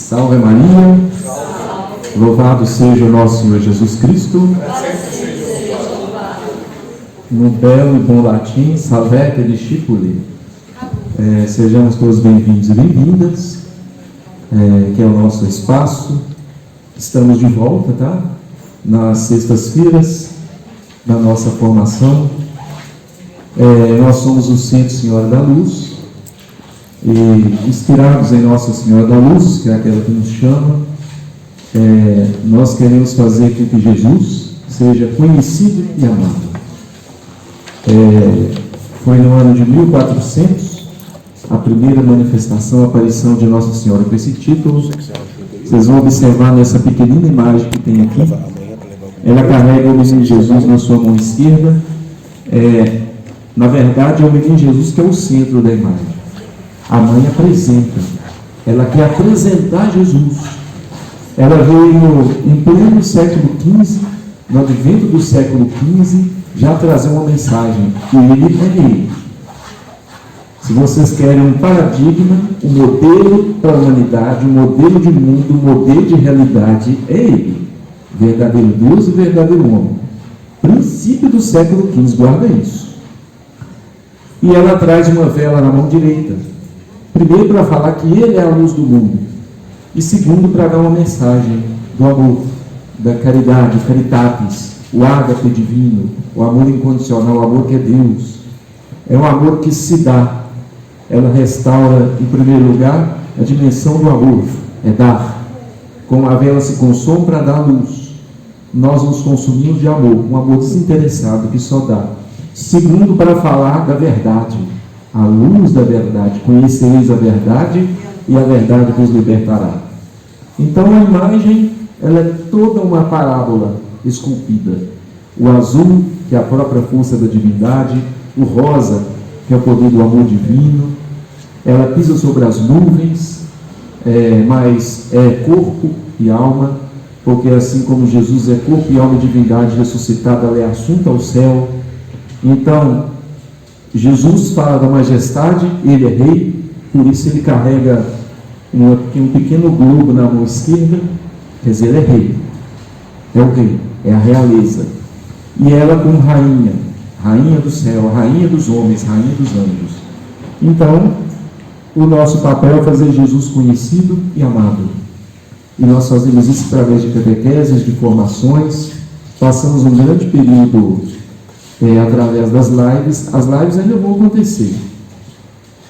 Salve Maria, louvado seja o nosso Senhor Jesus Cristo. No belo e bom latim, salvete discipuli. Sejamos todos bem-vindos e bem-vindas, que é o nosso espaço. Estamos de volta, tá? Nas sextas-feiras da nossa formação. Nós somos o Centro Senhora da Luz, e inspirados em Nossa Senhora da Luz, que é aquela que nos chama, nós queremos fazer com que Jesus seja conhecido e amado. Foi no ano de 1400 a primeira manifestação, a aparição de Nossa Senhora com esse título. Vocês vão observar nessa pequenina imagem que tem aqui. Ela carrega o menino Jesus na sua mão esquerda. Na verdade, é o menino Jesus que é o centro da imagem. A mãe apresenta. Ela quer apresentar Jesus. Ela veio em pleno século XV, no advento do século XV, já trazer uma mensagem. Que ele é rei. Se vocês querem um paradigma, um modelo para a humanidade, um modelo de mundo, um modelo de realidade, é ele. Verdadeiro Deus e verdadeiro homem. Princípio do século XV, guarda isso. E ela traz uma vela na mão direita. Primeiro, para falar que ele é a luz do mundo. E segundo, para dar uma mensagem do amor, da caridade, caritatis, o ágape divino, o amor incondicional, o amor que é Deus. É um amor que se dá. Ela restaura, em primeiro lugar, a dimensão do amor, é dar. Como a vela se consome para dar luz, nós nos consumimos de amor, um amor desinteressado que só dá. Segundo, para falar da verdade, a luz da verdade, conhecereis a verdade e a verdade vos libertará. Então a imagem, ela é toda uma parábola esculpida. O azul, que é a própria força da divindade, o rosa, que é o poder do amor divino. Ela pisa sobre as nuvens, mas é corpo e alma, porque assim como Jesus é corpo e alma e divindade ressuscitada, ela é assunta ao céu. Então, Jesus fala da majestade, ele é rei, por isso ele carrega um pequeno globo na mão esquerda, quer dizer, ele é rei, é o rei, é a realeza. E ela como rainha, rainha do céu, rainha dos homens, rainha dos anjos. Então, o nosso papel é fazer Jesus conhecido e amado. E nós fazemos isso através de catequeses, de formações. Passamos um grande período através das lives. As lives ainda vão acontecer.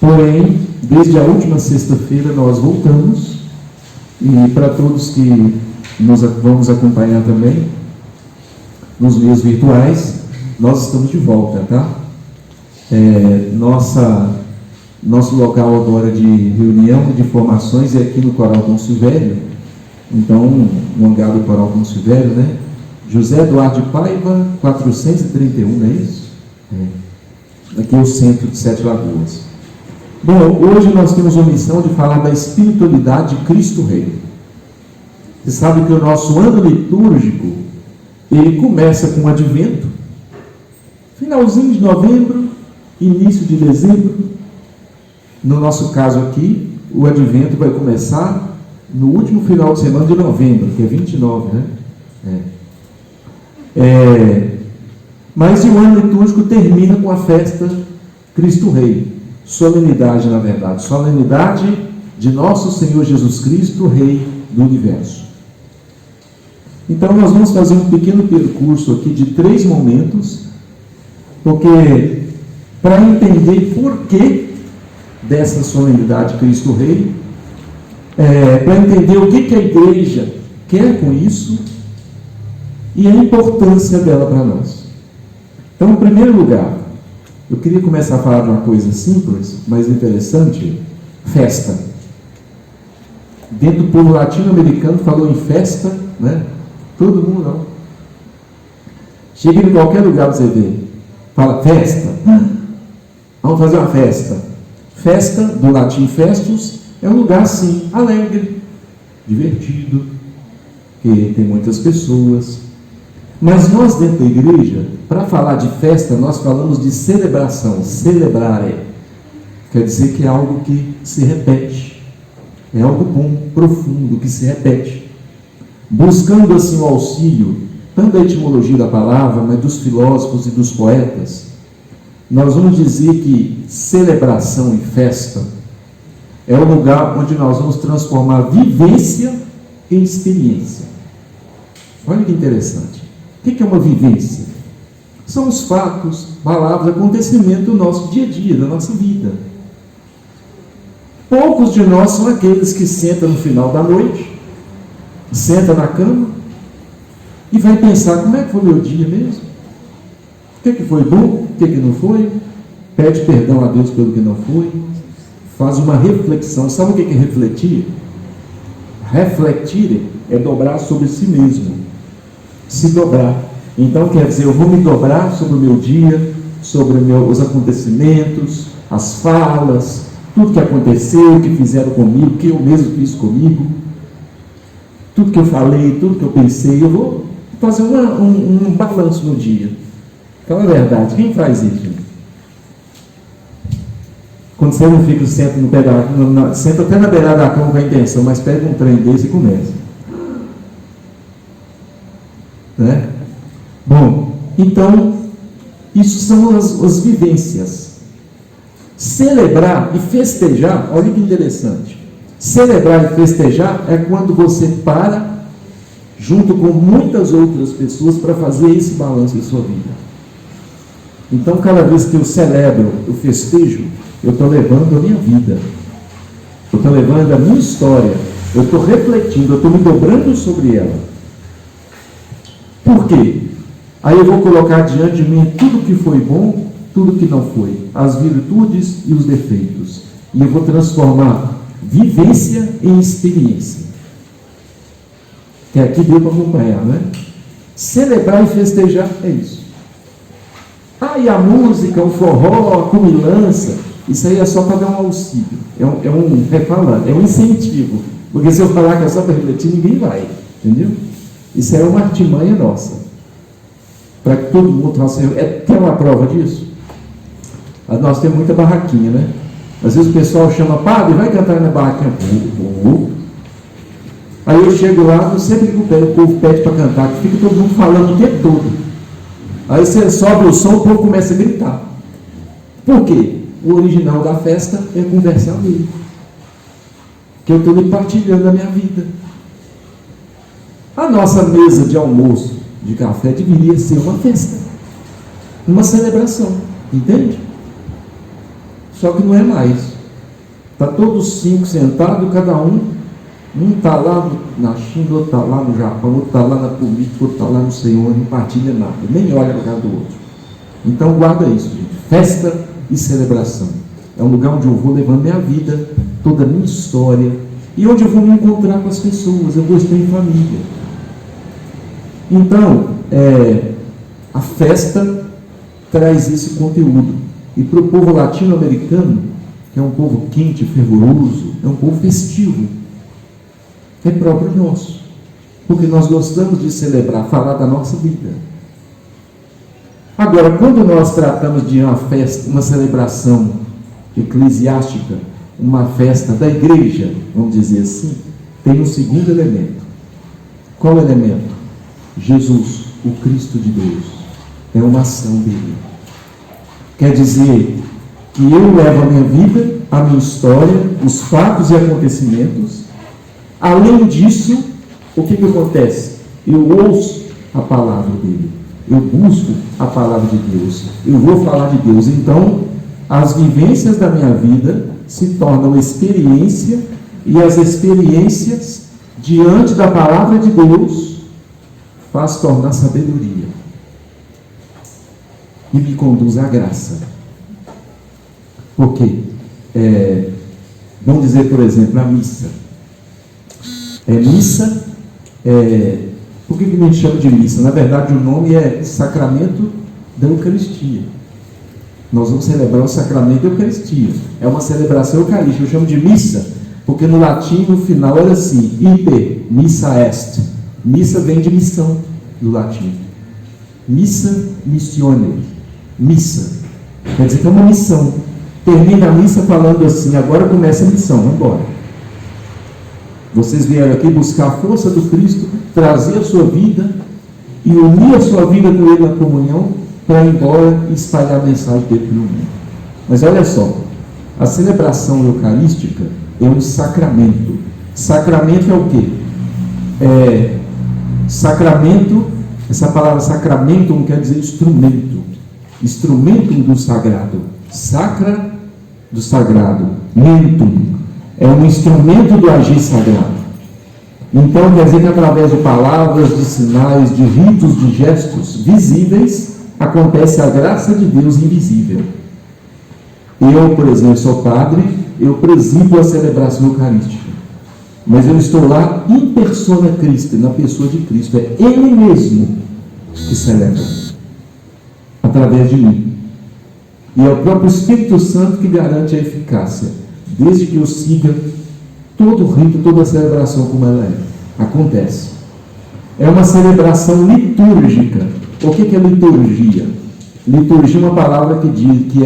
Porém, desde a última sexta-feira nós voltamos. E para todos que vamos acompanhar também nos meios virtuais, nós estamos de volta, tá? Nosso local agora de reunião, de formações é aqui no Coral Dom Silvério. Então, no hangar do Coral Dom Silvério, né? José Eduardo de Paiva, 431, não é isso? Aqui é o centro de Sete Lagoas. Bom, hoje nós temos a missão de falar da espiritualidade de Cristo Rei. Você sabe que o nosso ano litúrgico, ele começa com o Advento, finalzinho de novembro, início de dezembro. No nosso caso aqui, o Advento vai começar no último final de semana de novembro, que é 29, né? Mas o ano litúrgico termina com a festa Cristo Rei. Solenidade, na verdade. Solenidade de nosso Senhor Jesus Cristo, Rei do Universo. Então nós vamos fazer um pequeno percurso aqui de 3 momentos, porque para entender por que dessa solenidade Cristo Rei, para entender o que a igreja quer com isso e a importância dela para nós. Então, em primeiro lugar, eu queria começar a falar de uma coisa simples, mas interessante: festa. Dentro do povo latino-americano falou em festa, né? Todo mundo não. Chega em qualquer lugar para você ver, fala festa. Vamos fazer uma festa. Festa, do latim festus, é um lugar assim, alegre, divertido, que tem muitas pessoas. Mas nós dentro da igreja, para falar de festa, nós falamos de celebração, celebrare. Quer dizer que é algo que se repete. É algo bom, profundo, que se repete. Buscando assim o auxílio, tanto da etimologia da palavra, mas dos filósofos e dos poetas, nós vamos dizer que celebração e festa é o lugar onde nós vamos transformar vivência em experiência. Olha que interessante. O que é uma vivência? São os fatos, palavras, acontecimentos do nosso dia a dia, da nossa vida. Poucos de nós são aqueles que sentam no final da noite, senta na cama e vai pensar: como é que foi meu dia mesmo? O que foi bom? O que não foi? Pede perdão a Deus pelo que não foi. Faz uma reflexão. Sabe o que é refletir? Refletir é dobrar sobre si mesmo. Se dobrar. Então quer dizer, eu vou me dobrar sobre o meu dia, sobre os acontecimentos, as falas, tudo que aconteceu, o que fizeram comigo, o que eu mesmo fiz comigo, tudo que eu falei, tudo que eu pensei. Eu vou fazer um balanço no dia. Fala a verdade, quem faz isso? Quando você não fica, senta no pedaço, senta até na beirada da cama com a intenção, mas pega um trem desse e começa. Né? Bom, então, isso são as vivências. Celebrar e festejar, olha que interessante. Celebrar e festejar é quando você para, junto com muitas outras pessoas, para fazer esse balanço da sua vida. Então, cada vez que eu celebro, eu festejo, eu estou levando a minha vida, eu estou levando a minha história, eu estou refletindo, eu estou me dobrando sobre ela. Por quê? Aí eu vou colocar diante de mim tudo que foi bom, tudo que não foi, as virtudes e os defeitos, e eu vou transformar vivência em experiência. Que aqui deu para acompanhar, né? Celebrar e festejar é isso. E a música, o forró, a comilança, isso aí é só para dar um auxílio, é um incentivo, porque se eu falar que é só para refletir, ninguém vai, entendeu? Isso é uma artimanha nossa, para que todo mundo faça. Tem uma prova disso? Nós temos muita barraquinha, né? Às vezes o pessoal chama: padre, vai cantar na barraquinha. Aí eu chego lá, não sei porque o povo pede para cantar, que fica todo mundo falando o tempo todo. Aí você sobe o som, o povo começa a gritar. Por quê? O original da festa é conversar mesmo, que eu estou me partilhando da minha vida. A nossa mesa de almoço, de café, deveria ser uma festa, uma celebração, entende? Só que não é mais. Está todos 5 sentados, cada um está lá na China, outro está lá no Japão, outro está lá na política, outro está lá no Senhor, não partilha nada, nem olha para o cara do outro. Então guarda isso, gente. Festa e celebração é um lugar onde eu vou levando minha vida, toda a minha história, e onde eu vou me encontrar com as pessoas, eu vou estar em família. Então, a festa traz esse conteúdo, e para o povo latino-americano, que é um povo quente, fervoroso, é um povo festivo, é próprio nosso, porque nós gostamos de celebrar, falar da nossa vida. Agora, quando nós tratamos de uma festa, uma celebração eclesiástica, uma festa da igreja, vamos dizer assim, tem um segundo elemento. Qual elemento? Jesus, o Cristo de Deus. É uma ação dele. Quer dizer que eu levo a minha vida, a minha história, os fatos e acontecimentos. Além disso, o que acontece? Eu ouço a palavra dele, eu busco a palavra de Deus, eu vou falar de Deus. Então, as vivências da minha vida se tornam experiência, e as experiências diante da palavra de Deus faz tornar sabedoria e me conduz à graça. Porque, vamos dizer, por exemplo, a missa. Por que a gente chama de missa? Na verdade, o nome é Sacramento da Eucaristia. Nós vamos celebrar o Sacramento da Eucaristia. É uma celebração eucarística. Eu chamo de missa, porque no latim, no final, era assim: ite, missa est. Missa vem de missão, do latim. Missa, missione. Missa. Quer dizer que é uma missão. Termina a missa falando assim: agora começa a missão, vamos embora. Vocês vieram aqui buscar a força do Cristo, trazer a sua vida e unir a sua vida com Ele na comunhão, para ir embora e espalhar a mensagem dele pelo mundo. Mas olha só, a celebração eucarística é um sacramento. Sacramento é o quê? Sacramento, essa palavra sacramento não quer dizer instrumento. Instrumento do sagrado. Sacra do sagrado. Mentum. É um instrumento do agir sagrado. Então quer dizer que através de palavras, de sinais, de ritos, de gestos visíveis, acontece a graça de Deus invisível. Eu, por exemplo, sou padre, eu presido a celebração eucarística. Mas eu estou lá in persona Christi, na pessoa de Cristo. É Ele mesmo que celebra, através de mim. E é o próprio Espírito Santo que garante a eficácia, desde que eu siga todo o rito, toda a celebração como ela é. Acontece. É uma celebração litúrgica. O que é liturgia? Liturgia é uma palavra que diz que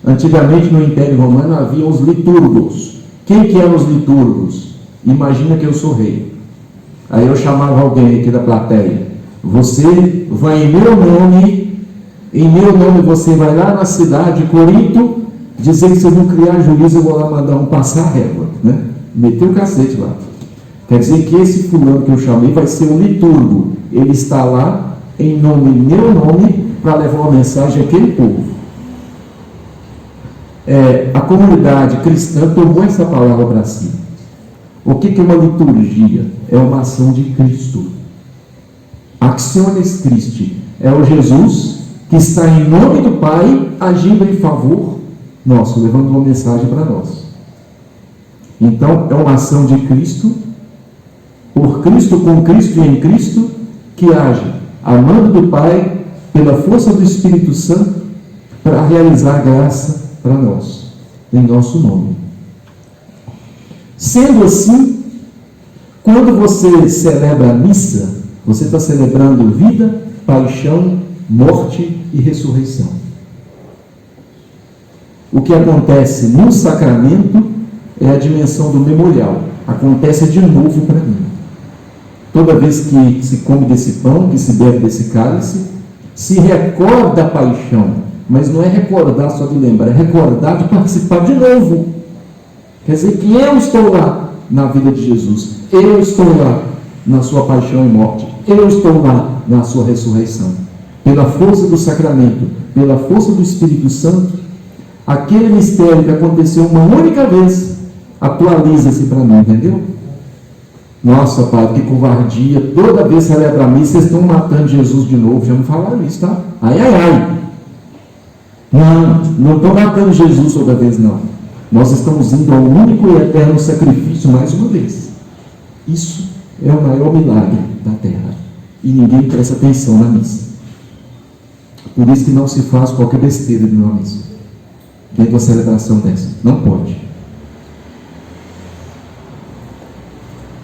antigamente no Império Romano havia os liturgos. Quem que eram os liturgos? Imagina que eu sou rei. Aí eu chamava alguém aqui da plateia. Você vai em meu nome você vai lá na cidade de Corinto, dizer que vocês vão criar juízo, eu vou lá mandar um passar a régua, né? Meter o cacete lá. Quer dizer que esse fulano que eu chamei vai ser um liturgo. Ele está lá em meu nome, para levar uma mensagem àquele povo. A comunidade cristã tomou essa palavra para si. O que é uma liturgia? É uma ação de Cristo. Actiones Christi. É o Jesus que está em nome do Pai, agindo em favor nosso, levando uma mensagem para nós. Então, é uma ação de Cristo, por Cristo, com Cristo e em Cristo, que age, amando do Pai, pela força do Espírito Santo, para realizar a graça para nós, em nosso nome. Sendo assim, quando você celebra a missa, você está celebrando vida, paixão, morte e ressurreição. O que acontece no sacramento é a dimensão do memorial. Acontece de novo para mim. Toda vez que se come desse pão, que se bebe desse cálice, se recorda a paixão, mas não é recordar só de lembrar, é recordar de participar de novo. Quer dizer que eu estou lá na vida de Jesus, eu estou lá na sua paixão e morte, eu estou lá na sua ressurreição. Pela força do sacramento, pela força do Espírito Santo, aquele mistério que aconteceu uma única vez, atualiza-se para mim, entendeu? Nossa, Padre, que covardia, toda vez que celebra a missa, vocês estão matando Jesus de novo, já me falaram isso, tá? Ai, ai, ai. Não estão matando Jesus toda vez, não. Nós estamos indo ao único e eterno sacrifício mais uma vez. Isso é o maior milagre da terra. E ninguém presta atenção na missa. Por isso que não se faz qualquer besteira de uma missa, dentro de uma celebração dessa. Não pode.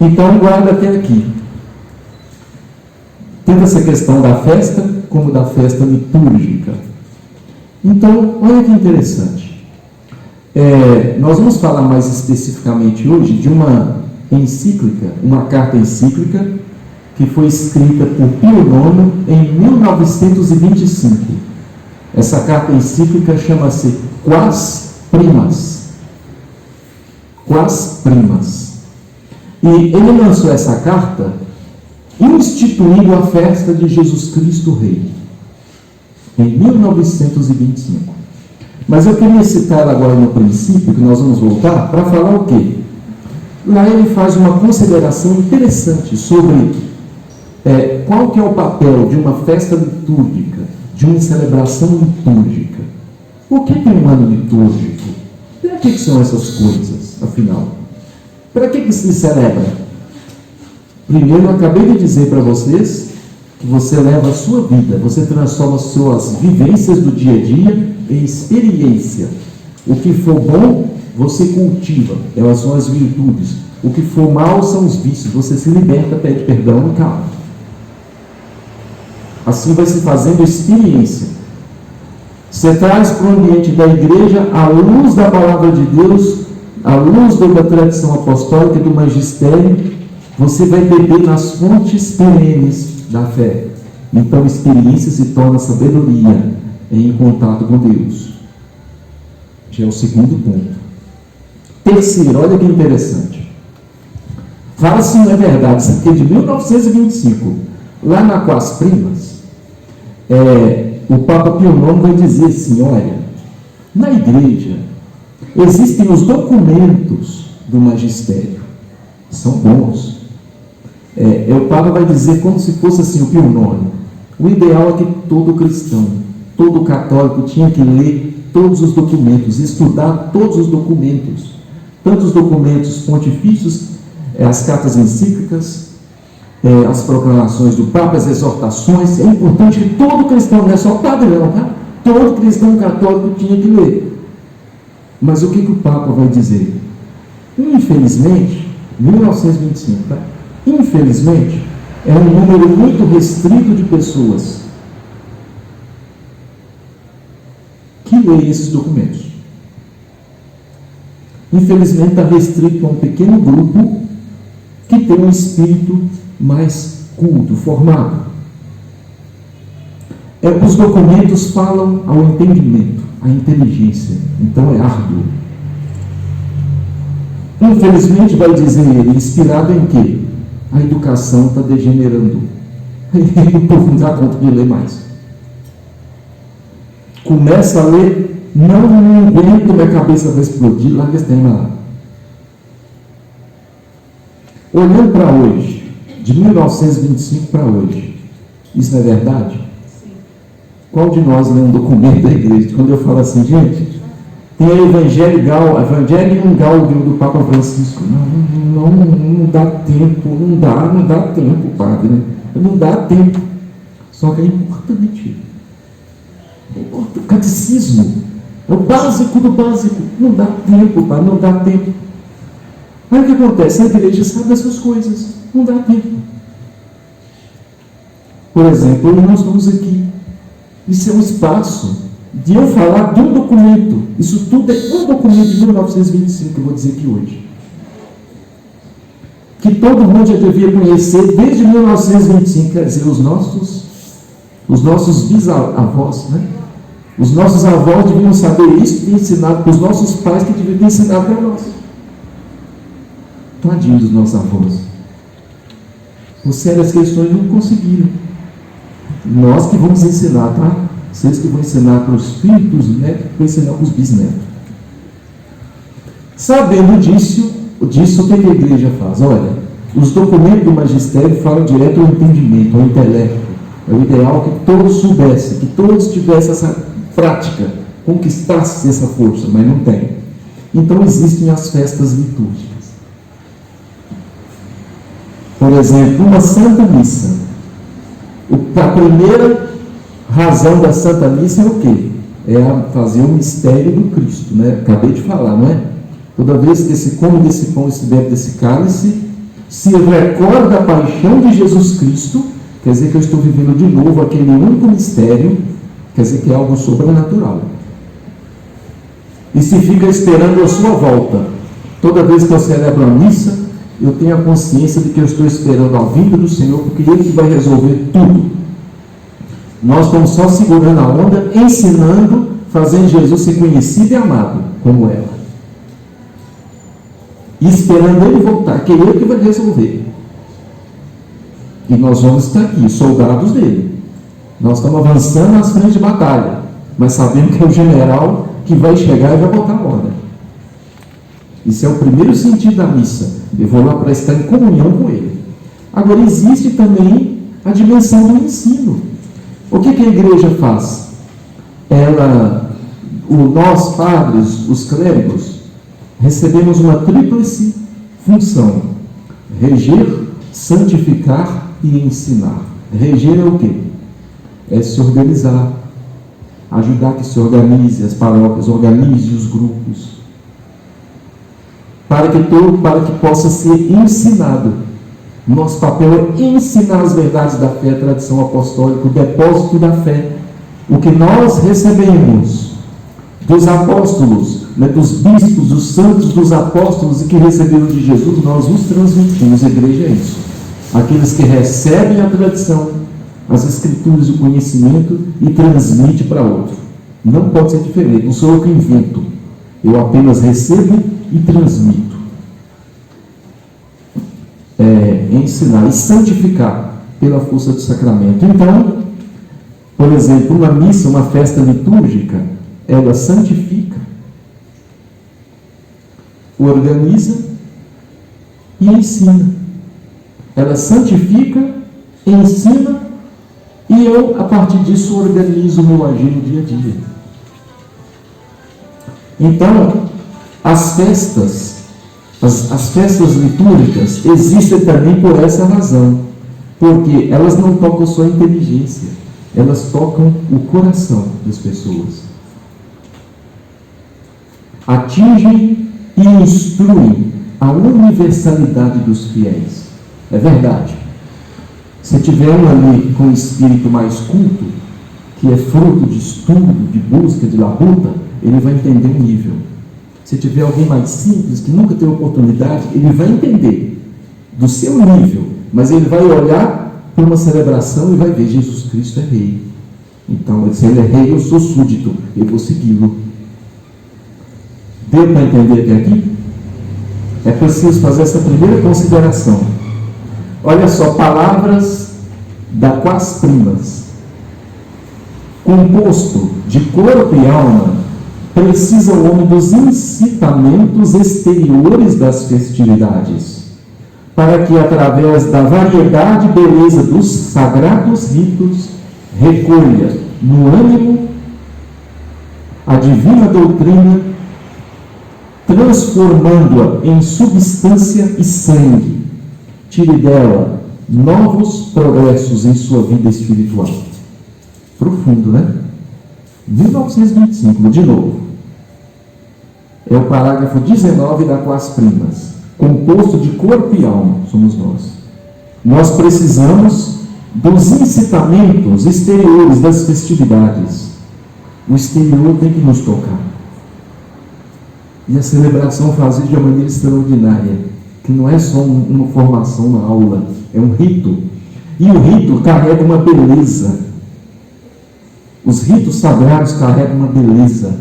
Então, guarda até aqui. Tanto essa questão da festa, como da festa litúrgica. Então, olha que interessante. Nós vamos falar mais especificamente hoje de uma encíclica, uma carta encíclica, que foi escrita por Pio IX em 1925. Essa carta encíclica chama-se Quas Primas. Quas Primas. E ele lançou essa carta instituindo a festa de Jesus Cristo Rei, em 1925. Mas eu queria citar agora no princípio, que nós vamos voltar, para falar o quê? Lá ele faz uma consideração interessante sobre qual que é o papel de uma festa litúrgica, de uma celebração litúrgica. O que é um ano litúrgico? Para que são essas coisas, afinal? Para que se celebra? Primeiro, eu acabei de dizer para vocês que você leva a sua vida, você transforma as suas vivências do dia a dia em experiência. O que for bom, você cultiva, elas são as virtudes. O que for mal são os vícios, você se liberta, pede perdão e calma. Assim vai se fazendo experiência. Você traz para o ambiente da igreja a luz da palavra de Deus, à luz da tradição apostólica e do magistério, você vai beber nas fontes perenes da fé. Então, a experiência se torna sabedoria em contato com Deus. Já é o segundo ponto. Terceiro, olha que interessante. Fala se não é verdade, isso aqui é de 1925. Lá na Quas Primas, o Papa Pio IX vai dizer assim, olha, na igreja existem os documentos do magistério, são bons. O Papa vai dizer como se fosse assim, o Pio IX. O ideal é que todo cristão, todo católico tinha que ler todos os documentos, estudar todos os documentos, tanto os documentos pontifícios, as cartas encíclicas, as proclamações do Papa, as exortações. É importante que todo cristão, não é só o padre não, tá? Todo cristão católico tinha que ler. Mas o que o Papa vai dizer? Infelizmente, 1925, tá? Infelizmente, é um número muito restrito de pessoas que leem esses documentos. Infelizmente, está restrito a um pequeno grupo que tem um espírito mais culto, formado. Os documentos falam ao entendimento, à inteligência. Então é árduo. Infelizmente, vai dizer ele, inspirado em quê? A educação está degenerando. E o povo não dá conta de ler mais. Começa a ler, não aguento, minha cabeça vai explodir, larga esse tema lá. Olhando para hoje, de 1925 para hoje, isso não é verdade? Sim. Qual de nós lê um documento da igreja? Quando eu falo assim, gente, tem a Evangelho Gaudium do Papa Francisco. Não dá tempo, não dá tempo, padre, né? Não dá tempo. Só que é importante. O catecismo é o básico do básico. Não dá tempo, padre, não dá tempo. Aí o que acontece? A igreja sabe essas coisas. Não dá tempo. Por exemplo, hoje nós estamos aqui. Isso é um espaço de eu falar de um documento. Isso tudo é um documento de 1925 que eu vou dizer aqui hoje. Que todo mundo já devia conhecer desde 1925, quer dizer, os nossos bisavós, né? Os nossos avós deviam saber isso e ensinar para os nossos pais, que deviam ter ensinado para nós. Tadinho dos nossos avós. Por sérias questões não conseguiram. Nós que vamos ensinar, tá? Vocês que vão ensinar para os filhos, para os netos, que vão ensinar para os bisnetos. Sabendo disso, o que a igreja faz? Olha, os documentos do magistério falam direto ao entendimento, ao intelecto. É o ideal que todos soubessem, que todos tivessem essa prática, conquistassem essa força, mas não tem. Então existem as festas litúrgicas. Por exemplo, uma Santa Missa. A primeira razão da Santa Missa é o quê? É fazer o mistério do Cristo, né? Acabei de falar, não é? Toda vez que se come desse pão e se bebe desse cálice, se recorda a paixão de Jesus Cristo, quer dizer que eu estou vivendo de novo aquele único mistério, quer dizer que é algo sobrenatural. E se fica esperando a sua volta. Toda vez que eu celebro a missa, eu tenho a consciência de que eu estou esperando a vinda do Senhor, porque Ele que vai resolver tudo. Nós estamos só segurando a onda, ensinando, fazendo Jesus ser conhecido e amado, como ela. E esperando Ele voltar, que é Ele que vai resolver. E nós vamos estar aqui, soldados dele. Nós estamos avançando nas frentes de batalha, mas sabendo que é o general que vai chegar e vai botar a ordem. Isso é o primeiro sentido da missa. Eu vou lá para estar em comunhão com Ele. Agora, existe também a dimensão do ensino. O que a igreja faz? Nós, padres, os clérigos, recebemos uma tríplice função: reger, santificar e ensinar. Reger é o quê? É se organizar, ajudar que se organize as paróquias, organize os grupos, para que possa ser ensinado. Nosso papel é ensinar as verdades da fé, a tradição apostólica, o depósito da fé. O que nós recebemos dos apóstolos, né, dos bispos, dos santos, dos apóstolos e que receberam de Jesus, nós os transmitimos. A igreja é isso. Aqueles que recebem a tradição, as escrituras e o conhecimento e transmite para outro. Não pode ser diferente. Não sou eu que invento. Eu apenas recebo e transmito. Ensinar e santificar pela força do sacramento. Então, por exemplo, uma missa, uma festa litúrgica, ela santifica, organiza e ensina. Ela santifica, ensina e eu, a partir disso, organizo o meu agir no dia a dia. Então, as festas litúrgicas existem também por essa razão, porque elas não tocam só a inteligência, elas tocam o coração das pessoas. Atingem e instruem a universalidade dos fiéis. É verdade. Se tiver um ali com um espírito mais culto, que é fruto de estudo, de busca, de labuta, ele vai entender o nível. Se tiver alguém mais simples, que nunca teve oportunidade, ele vai entender do seu nível, mas ele vai olhar para uma celebração e vai ver: Jesus Cristo é rei. Então, se ele é rei, eu sou súdito, eu vou segui-lo. Deu para entender até aqui? É preciso fazer essa primeira consideração. Olha só, palavras da Quas Primas. Composto de corpo e alma, precisa o homem dos incitamentos exteriores das festividades, para que, através da variedade e beleza dos sagrados ritos, recolha no ânimo a divina doutrina, transformando-a em substância e sangue, tire dela novos progressos em sua vida espiritual. Profundo, né? 1925, de novo. É o parágrafo 19 da Quas Primas. Composto de corpo e alma, somos nós. Nós precisamos dos incitamentos exteriores das festividades. O exterior tem que nos tocar. E a celebração faz isso de uma maneira extraordinária, que não é só uma formação, uma aula, é um rito. E o rito carrega uma beleza. Os ritos sagrados carregam uma beleza,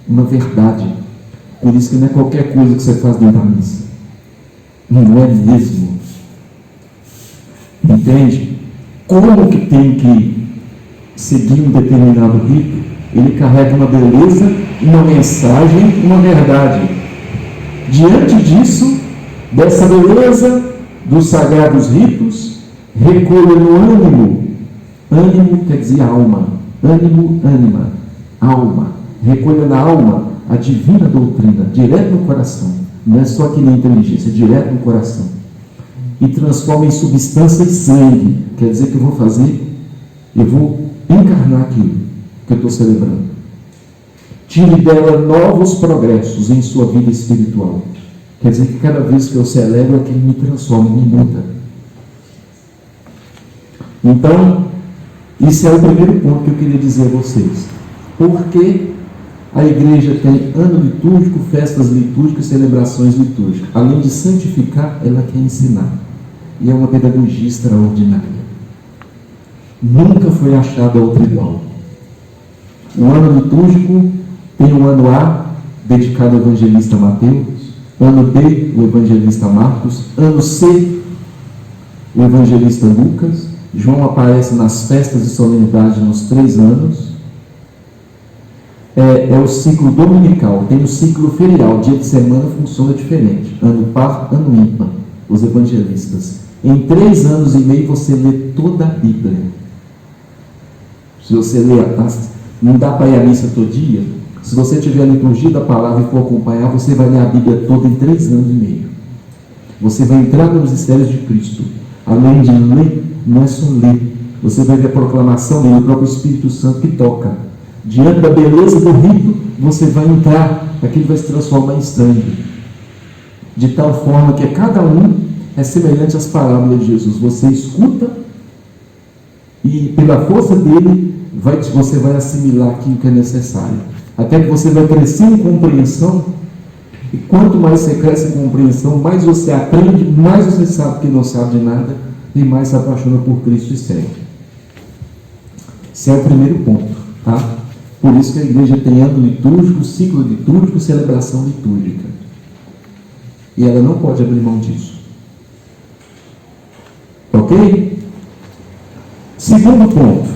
uma verdade. Por isso que não é qualquer coisa que você faz dentro da missa. Não é mesmo. Entende? Como que tem que seguir um determinado rito? Ele carrega uma beleza, uma mensagem, uma verdade. Diante disso, dessa beleza dos sagrados ritos, recolha no ânimo. Ânimo quer dizer alma. Ânimo, ânima, alma. Recolha na alma a divina doutrina, direto no coração. Não é só aqui na inteligência, é direto no coração. E transforma em substância e sangue. Quer dizer que eu vou fazer, eu vou encarnar aquilo que eu estou celebrando. Tire dela novos progressos em sua vida espiritual. Quer dizer que cada vez que eu celebro, aquilo me transforma, me muda. Então, esse é o primeiro ponto que eu queria dizer a vocês. Porque a igreja tem ano litúrgico, festas litúrgicas, celebrações litúrgicas. Além de santificar, ela quer ensinar. E é uma pedagogia extraordinária. Nunca foi achada outra igual. O ano litúrgico tem o ano A, dedicado ao evangelista Mateus, ano B, o evangelista Marcos, ano C, o evangelista Lucas. João aparece nas festas de solenidade nos 3 anos. É o ciclo dominical. Tem o ciclo ferial, dia de semana funciona diferente. Ano par, ano ímpar, os evangelistas. Em 3 anos e meio você lê toda a Bíblia. Se você lê, não dá para ir à missa todo dia. Se você tiver a liturgia da palavra e for acompanhar, você vai ler a Bíblia toda em 3 anos e meio. Você vai entrar nos mistérios de Cristo. Além de ler, não é só ler. Você vai ver a proclamação dele, o próprio Espírito Santo que toca. Diante da beleza do rito, você vai entrar, aquilo vai se transformar em sangue. De tal forma que cada um é semelhante às parábolas de Jesus. Você escuta e pela força dele, você vai assimilar aquilo que é necessário. Até que você vai crescer em compreensão, e quanto mais você cresce em compreensão, mais você aprende, mais você sabe que não sabe de nada, e mais se apaixona por Cristo e segue. Esse é o primeiro ponto, tá? Por isso que a igreja tem ano litúrgico, ciclo litúrgico, celebração litúrgica. E ela não pode abrir mão disso. Ok? Segundo ponto.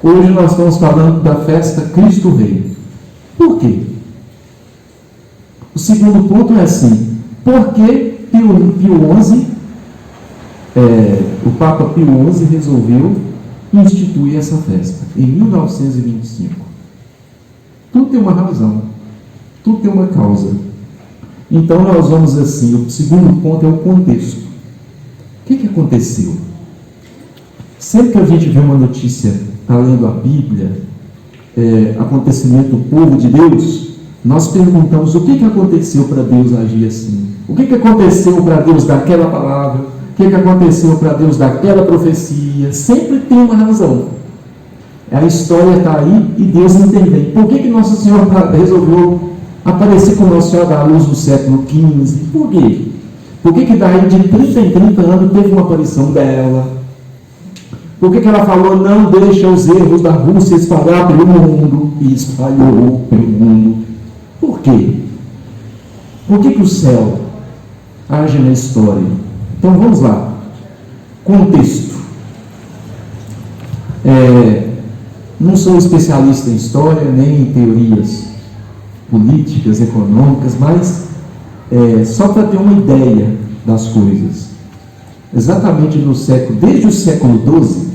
Hoje nós estamos falando da festa Cristo Rei. Por quê? O segundo ponto é assim: por que o Papa Pio XI resolveu instituir essa festa em 1925? Tudo tem uma razão, tudo tem uma causa. Então nós vamos assim, o segundo ponto é o contexto. O que aconteceu? Sempre que a gente vê uma notícia, está lendo a Bíblia, acontecimento do povo de Deus, nós perguntamos o que aconteceu para Deus agir assim? O que aconteceu para Deus dar aquela palavra? O que aconteceu para Deus dar aquela profecia? Sempre tem uma razão. A história está aí e Deus intervém. Por que Nossa Senhora resolveu aparecer com Nossa Senhora da Luz no século XV? Por quê? Por que daí de 30 em 30 anos teve uma aparição dela? Por que ela falou, não deixa os erros da Rússia espalhar pelo mundo? E espalhou pelo mundo. Por quê? Por que o céu age na história? Então vamos lá. Contexto. Não sou especialista em história, nem em teorias políticas, econômicas, mas só para ter uma ideia das coisas. Exatamente desde o século XII,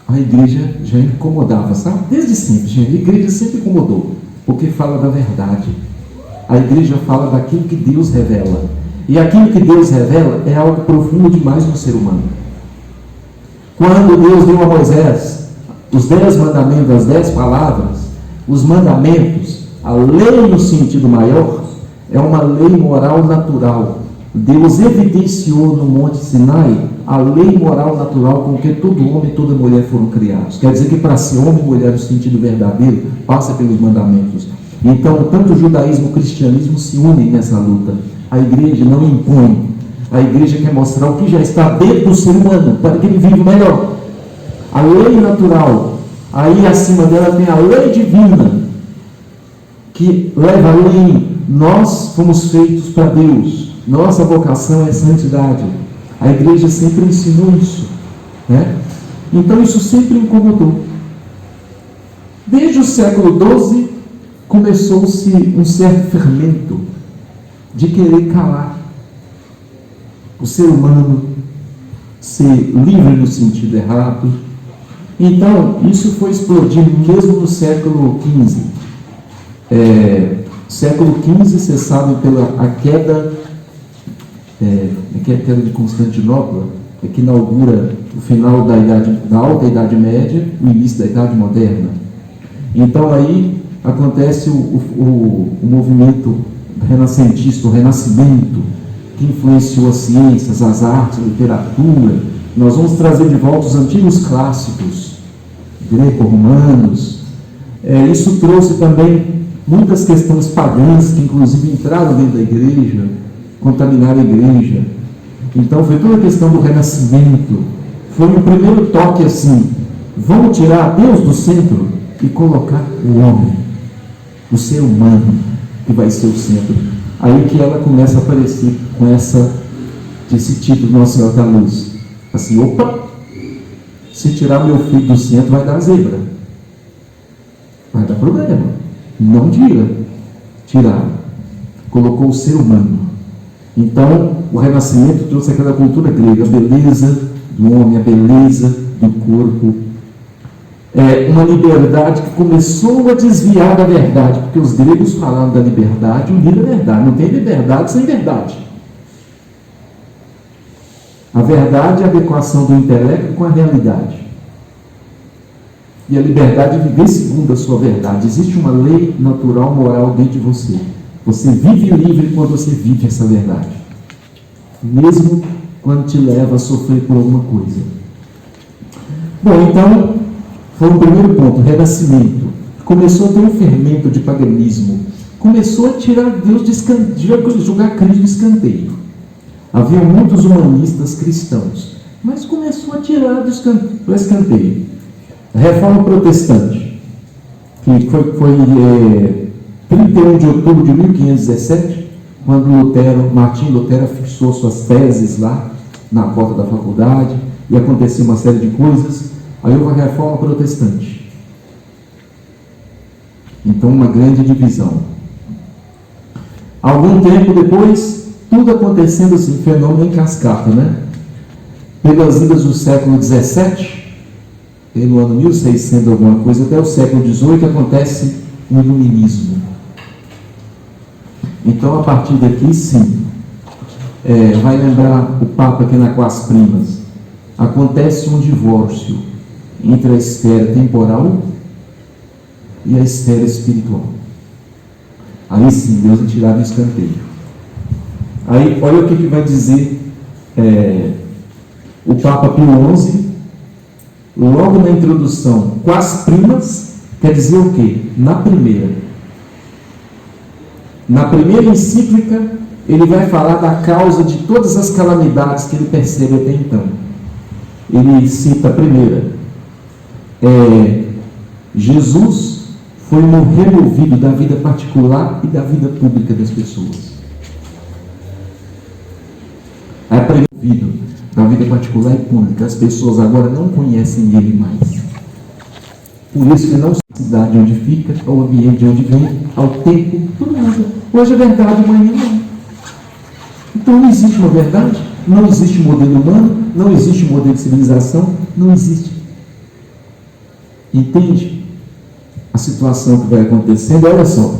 a igreja já incomodava, sabe? Desde sempre, a igreja sempre incomodou, porque fala da verdade. A igreja fala daquilo que Deus revela. E aquilo que Deus revela é algo profundo demais no ser humano. Quando Deus deu a Moisés os 10 mandamentos, as 10 palavras, os mandamentos, a lei no sentido maior, é uma lei moral natural. Deus evidenciou no Monte Sinai a lei moral natural com que todo homem e toda mulher foram criados. Quer dizer que para ser homem e mulher no sentido verdadeiro, passa pelos mandamentos. Então, tanto o judaísmo e o cristianismo se unem nessa luta. A igreja não impõe. A igreja quer mostrar o que já está dentro do ser humano, para que ele viva melhor. A lei natural, aí acima dela tem a lei divina, que leva além. Nós fomos feitos para Deus. Nossa vocação é santidade. A igreja sempre ensinou isso, né? Então isso sempre incomodou. Desde o século XII começou-se um certo fermento de querer calar o ser humano, ser livre no sentido errado. Então isso foi explodindo mesmo no século XV. Século XV, você sabe, pela queda de Constantinopla, que inaugura o final da Alta Idade Média, o início da Idade Moderna. Então aí acontece o movimento renascentista, o Renascimento, que influenciou as ciências, as artes, a literatura. Nós vamos trazer de volta os antigos clássicos greco-romanos. Isso trouxe também muitas questões pagãs que inclusive entraram dentro da igreja, contaminaram a igreja. Então foi toda a questão do renascimento. Foi o primeiro toque assim: vamos tirar Deus do centro e colocar o homem, o ser humano, que vai ser o centro. Aí que ela começa a aparecer com esse título Nossa Senhora da Luz. Assim, opa, se tirar meu filho do centro vai dar zebra, vai dar problema. Não tirar. Colocou o ser humano. Então, o Renascimento trouxe aquela cultura grega, a beleza do homem, a beleza do corpo. Uma liberdade que começou a desviar da verdade, porque os gregos falavam da liberdade, uniram a verdade. Não tem liberdade sem verdade. A verdade é a adequação do intelecto com a realidade. E a liberdade é viver segundo a sua verdade. Existe uma lei natural, moral dentro de você. Você vive livre quando você vive essa verdade, mesmo quando te leva a sofrer por alguma coisa. Bom, então, foi o primeiro ponto, renascimento. começou a ter um fermento de paganismo, começou a tirar Deus de escanteio, jogar Cristo de escanteio. Havia muitos humanistas cristãos, mas começou a tirar do escanteio. A Reforma Protestante, que foi 31 de outubro de 1517, quando Martim Lutero fixou suas teses lá na porta da faculdade, e aconteceu uma série de coisas. Aí houve a Reforma Protestante. Então, uma grande divisão. Algum tempo depois, tudo acontecendo assim, fenômeno em cascata, né? Pelas idas do século XVII, pelo ano 1600 alguma coisa, até o século XVIII, acontece o iluminismo. Então, a partir daqui, sim, vai lembrar o Papa aqui na Quas Primas, acontece um divórcio entre a esfera temporal e a esfera espiritual. Aí sim, Deus é tirado do escanteio. Aí, olha o que vai dizer o Papa Pio XI, logo na introdução. Quas Primas quer dizer o quê? Na primeira encíclica, ele vai falar da causa de todas as calamidades que ele percebe até então. Ele cita a primeira. Jesus foi removido da vida particular e da vida pública das pessoas. É removido da vida particular e pública. As pessoas agora não conhecem ele mais. Por isso que não sabe a cidade onde fica, ao ambiente de onde vem, ao tempo, tudo nada. Hoje é verdade, amanhã não. Então não existe uma verdade, não existe modelo humano, não existe modelo de civilização, não existe. Entende a situação que vai acontecendo? Olha só,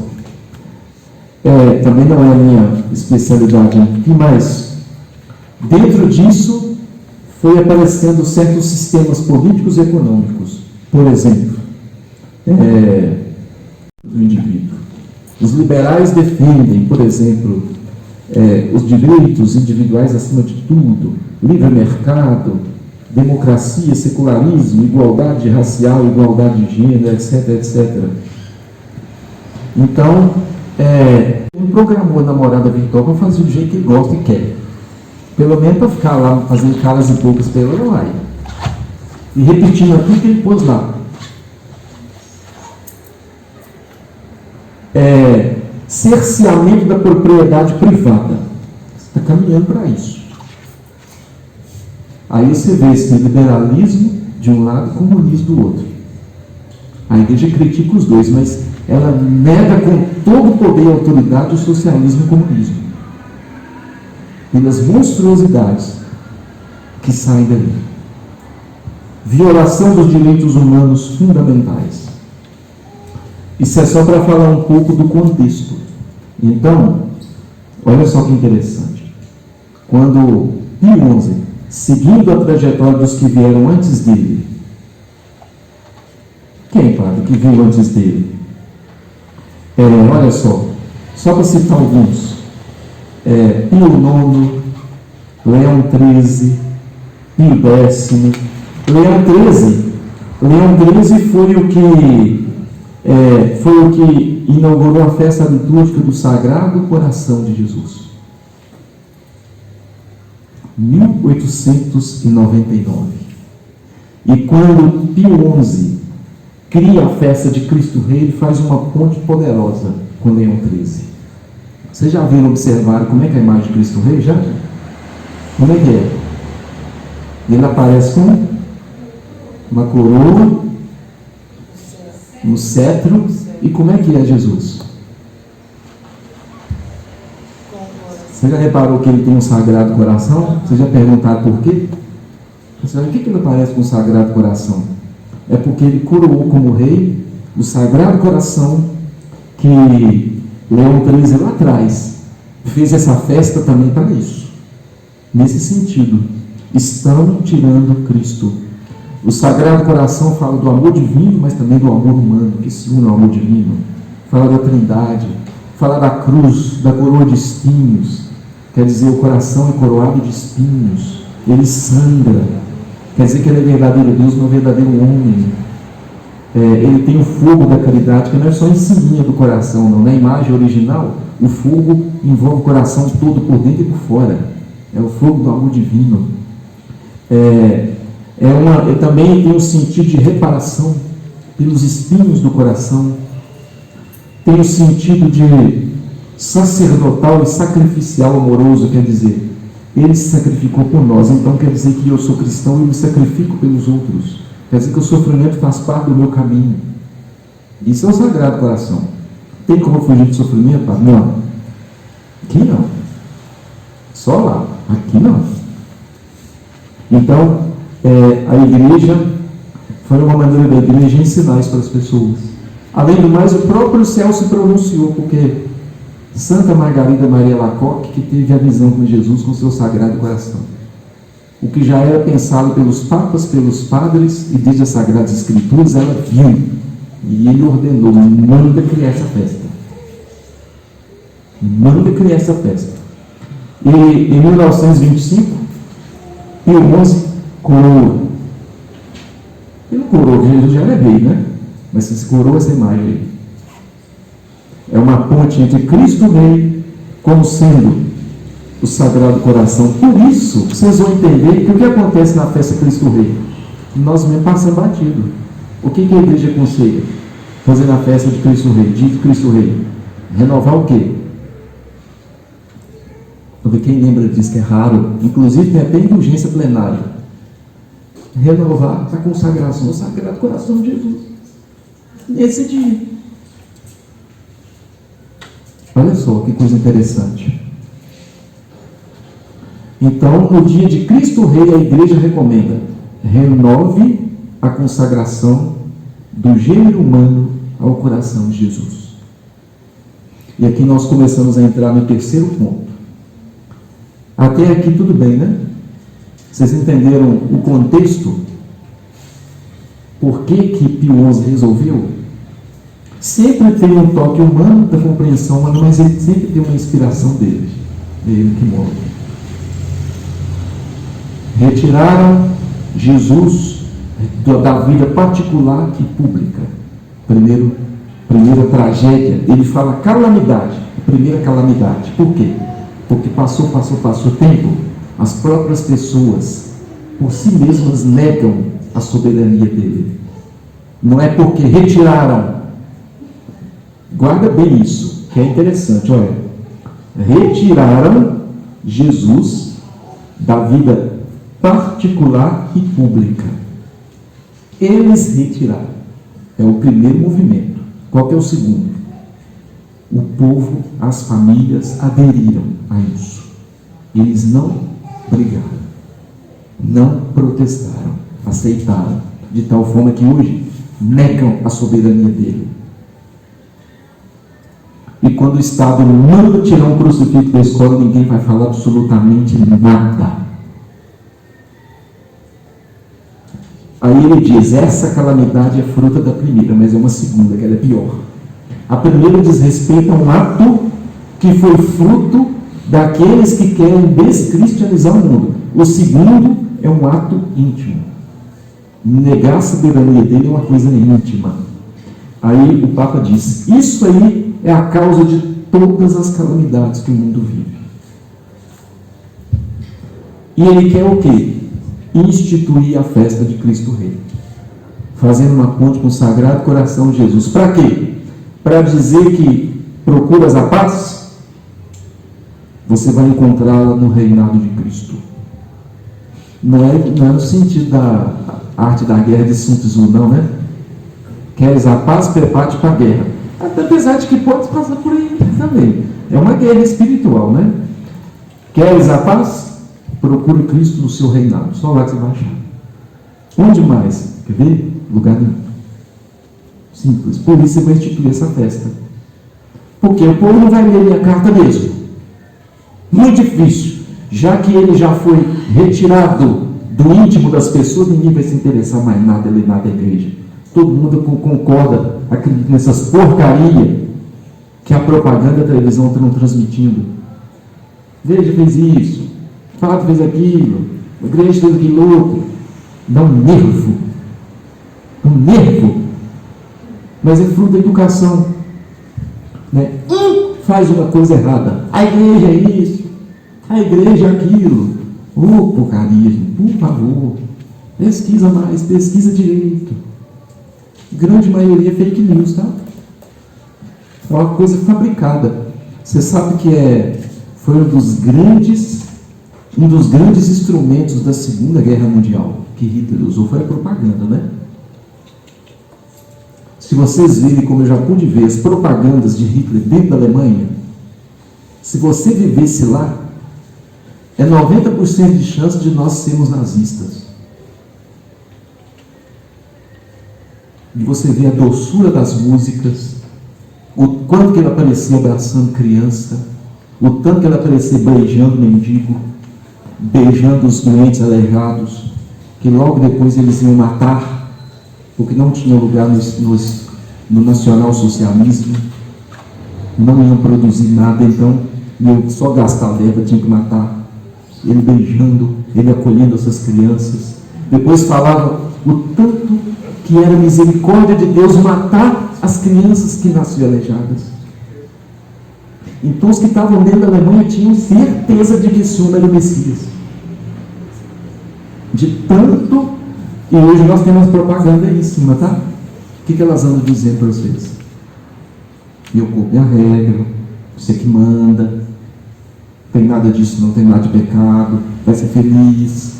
também não é a minha especialidade aqui, mas dentro disso foi aparecendo certos sistemas políticos e econômicos. Por exemplo, do indivíduo. Os liberais defendem, por exemplo, os direitos individuais acima de tudo, livre mercado, democracia, secularismo, igualdade racial, igualdade de gênero, etc, etc. Então, ele programou a namorada virtual para fazer do jeito que ele gosta e quer. Pelo menos para ficar lá fazendo caras e bocas pela online. E repetindo tudo que ele pôs lá. Cerceamento da propriedade privada. Você está caminhando para isso. Aí você vê esse liberalismo de um lado e comunismo do outro. A igreja critica os dois, mas ela nega com todo o poder e autoridade o socialismo e o comunismo. Pelas monstruosidades que saem dali. Violação dos direitos humanos fundamentais. Isso é só para falar um pouco do contexto. Então, olha só que interessante. Quando Pio XI, seguindo a trajetória dos que vieram antes dele, quem, padre, que veio antes dele? Olha só para citar alguns. Pio IX, Leão XIII, Pio X. Leão XIII foi o que inaugurou a festa litúrgica do Sagrado Coração de Jesus. 1899. E quando Pio XI cria a festa de Cristo Rei, ele faz uma ponte poderosa com Leão XIII. Vocês já viram, observaram como é que é a imagem de Cristo Rei? Já? Como é que é? Ele aparece com uma coroa, um cetro, e como é que é Jesus? Você já reparou que ele tem um Sagrado Coração? Vocês já perguntaram por quê? Você sabe, por que ele aparece com o Sagrado Coração? É porque ele coroou como rei o Sagrado Coração que Leão XIII lá atrás fez essa festa também para isso. Nesse sentido, estão tirando Cristo. O Sagrado Coração fala do amor divino, mas também do amor humano, que se une ao amor divino. Fala da Trindade, fala da cruz, da coroa de espinhos. Quer dizer, o coração é coroado de espinhos. Ele sangra. Quer dizer que ele é verdadeiro Deus, não é verdadeiro homem. ele tem o fogo da caridade, que não é só em cima do coração, não. Na imagem original, o fogo envolve o coração todo, por dentro e por fora. É o fogo do amor divino. Também tem o sentido de reparação pelos espinhos do coração. Tem o sentido de sacerdotal e sacrificial amoroso, quer dizer, ele se sacrificou por nós, então quer dizer que eu sou cristão e me sacrifico pelos outros. Quer dizer que o sofrimento faz parte do meu caminho. Isso é o Sagrado Coração. Tem como fugir do sofrimento? Não. Aqui não. Só lá. Aqui não. Então, a igreja foi uma maneira da igreja ensinar isso para as pessoas. Além do mais, o próprio céu se pronunciou, porque Santa Margarida Maria Alacoque, que teve a visão com Jesus com seu Sagrado Coração. O que já era pensado pelos papas, pelos padres e desde as Sagradas Escrituras, ela viu. E ele ordenou, manda criar essa festa. Manda criar essa festa. E em 1925, Pio XI coroa. Ele não coroou, porque Jesus já era rei, né? Mas se coroa essa imagem aí. É uma ponte entre Cristo Rei, como sendo o Sagrado Coração. Por isso, vocês vão entender que o que acontece na festa Cristo Rei? Nós mesmo passamos batido. O que a igreja aconselha? Fazer na festa de Cristo Rei, de Cristo Rei. Renovar o quê? Porque quem lembra disso que é raro, inclusive tem até indulgência plenária. Renovar a consagração do Sagrado Coração de Jesus. Nesse dia. Olha só que coisa interessante. Então, no dia de Cristo Rei, a igreja recomenda: renove a consagração do gênero humano ao coração de Jesus. E aqui nós começamos a entrar no terceiro ponto. Até aqui tudo bem, né? Vocês entenderam o contexto? Por que Pio XI resolveu? Sempre tem um toque humano da compreensão humana, mas ele sempre tem uma inspiração dele. Ele que mora. Retiraram Jesus da vida particular e pública. Primeira tragédia. Ele fala calamidade. Primeira calamidade. Por quê? Porque passou o tempo, as próprias pessoas, por si mesmas, negam a soberania dele. Não é porque retiraram. Guarda bem isso, que é interessante. Olha, retiraram Jesus da vida particular e pública. Eles retiraram. É o primeiro movimento. Qual que é o segundo? O povo, as famílias aderiram a isso. Eles não brigaram, não protestaram, aceitaram, de tal forma que hoje negam a soberania dele. E quando o Estado manda tirar um crucifixo da escola, ninguém vai falar absolutamente nada. Aí ele diz: essa calamidade é fruta da primeira, mas é uma segunda, que ela é pior. A primeira diz respeito a um ato que foi fruto daqueles que querem descristianizar o mundo. O segundo é um ato íntimo. Negar a soberania dele é uma coisa íntima. Aí o Papa diz: isso aí é a causa de todas as calamidades que o mundo vive. E ele quer o quê? Instituir a festa de Cristo Rei, fazendo uma ponte com o Sagrado Coração de Jesus. Para quê? Para dizer que procuras a paz, você vai encontrá-la no reinado de Cristo. Não é no sentido da arte da guerra de Sun Tzu, não, né? Queres a paz, prepare-te para a guerra. Apesar de que pode passar por aí também. É uma guerra espiritual, né? Queres a paz? Procure Cristo no seu reinado. Só lá que você vai achar. Onde mais? Quer ver? Lugar nenhum. Simples. Por isso você vai instituir essa festa. Porque o povo não vai ler minha carta mesmo. Muito difícil. Já que ele já foi retirado do íntimo das pessoas, ninguém vai se interessar mais nada, ler nada da igreja. Todo mundo concorda, acredita nessas porcarias que a propaganda e a televisão estão transmitindo. A igreja fez isso, o padre fez aquilo, a igreja fez aquilo louco. Dá um nervo. mas é fruto da educação, né? Faz uma coisa errada, a igreja é isso, a igreja é aquilo. Porcaria, por favor, pesquisa mais, pesquisa direito. Grande maioria é fake news, tá? É uma coisa fabricada. Você sabe que foi um dos grandes instrumentos da Segunda Guerra Mundial que Hitler usou, foi a propaganda, né? Se vocês virem, como eu já pude ver, as propagandas de Hitler dentro da Alemanha, se você vivesse lá, é 90% de chance de nós sermos nazistas. E você vê a doçura das músicas, o quanto que ele aparecia abraçando criança, o tanto que ele aparecia beijando mendigo, beijando os doentes aleijados, que logo depois eles iam matar, porque não tinha lugar no nacional-socialismo, não iam produzir nada, então só gastar leva, tinha que matar. Ele beijando, ele acolhendo essas crianças. Depois falava o tanto que era misericórdia de Deus matar as crianças que nasciam aleijadas. Então os que estavam dentro da Alemanha tinham certeza de que esse homem era o Messias. De tanto, e hoje nós temos propaganda aí em cima, tá? O que elas andam dizendo para vocês? Meu corpo é a regra, você que manda, tem nada disso, não tem nada de pecado, vai ser feliz.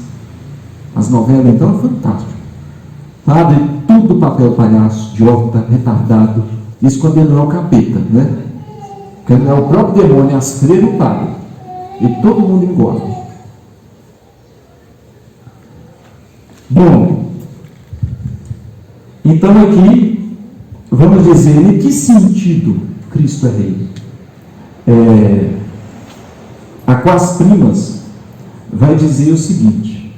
As novelas então é fantástico. Padre, tudo papel palhaço, idiota, retardado. Isso quando ele não é o capeta, né? Quando é o próprio demônio, as freiras e o padre. E todo mundo engorda. Bom, então aqui, vamos dizer, em que sentido Cristo é rei? Aquas Primas vai dizer o seguinte,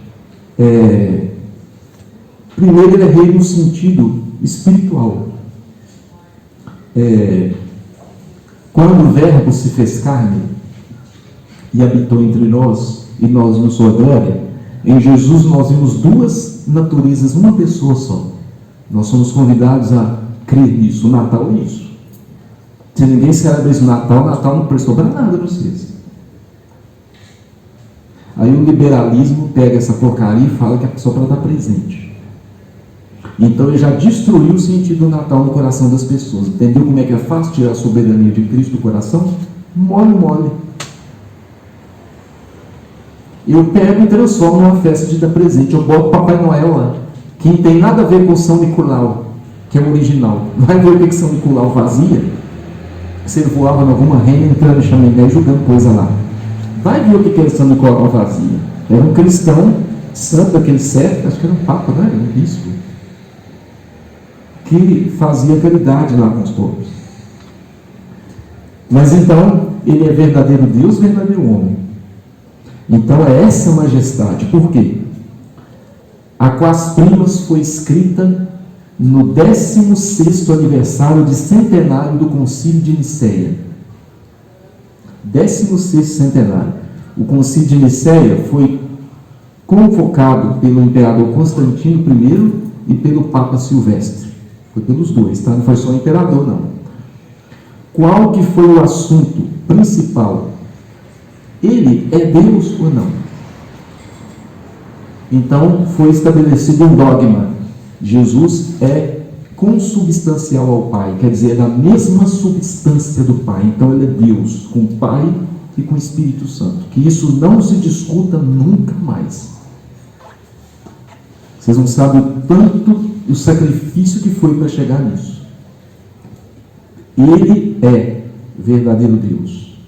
primeiro ele é rei no sentido espiritual. Quando o Verbo se fez carne e habitou entre nós, e nós vimos sua glória, em Jesus nós vimos duas naturezas, uma pessoa só. Nós somos convidados a crer nisso. O Natal é isso. Se ninguém celebra isso no Natal, o Natal não prestou para nada para vocês. Aí o liberalismo pega essa porcaria e fala que é só para dar presente. Então ele já destruiu o sentido do Natal no coração das pessoas. Entendeu como é que é fácil tirar a soberania de Cristo do coração? Mole. Eu pego e transformo numa festa de dar presente. Eu boto Papai Noel lá, que não tem nada a ver com São Nicolau, que é o original. Vai ver o que São Nicolau fazia? Se ele voava em alguma renda, entrando em chaminé, jogando coisa lá. Vai ver o que São Nicolau fazia. Era um cristão santo daquele século, acho que era um papa, não era? Um bispo, que fazia caridade lá com os pobres. Mas então, ele é verdadeiro Deus, verdadeiro homem. Então é essa majestade. Por quê? Aquas Primas foi escrita no 16º aniversário de centenário do Concílio de Nicéia. 16º centenário. O Concílio de Nicéia foi convocado pelo imperador Constantino I e pelo Papa Silvestre. Foi pelos dois, tá? Não foi só o imperador, não. Qual que foi o assunto principal? Ele é Deus ou não? Então foi estabelecido um dogma. Jesus é consubstancial ao Pai, quer dizer, é da mesma substância do Pai. Então ele é Deus, com o Pai e com o Espírito Santo. Que isso não se discuta nunca mais. Vocês não sabem o tanto, o sacrifício que foi para chegar nisso. Ele é verdadeiro Deus,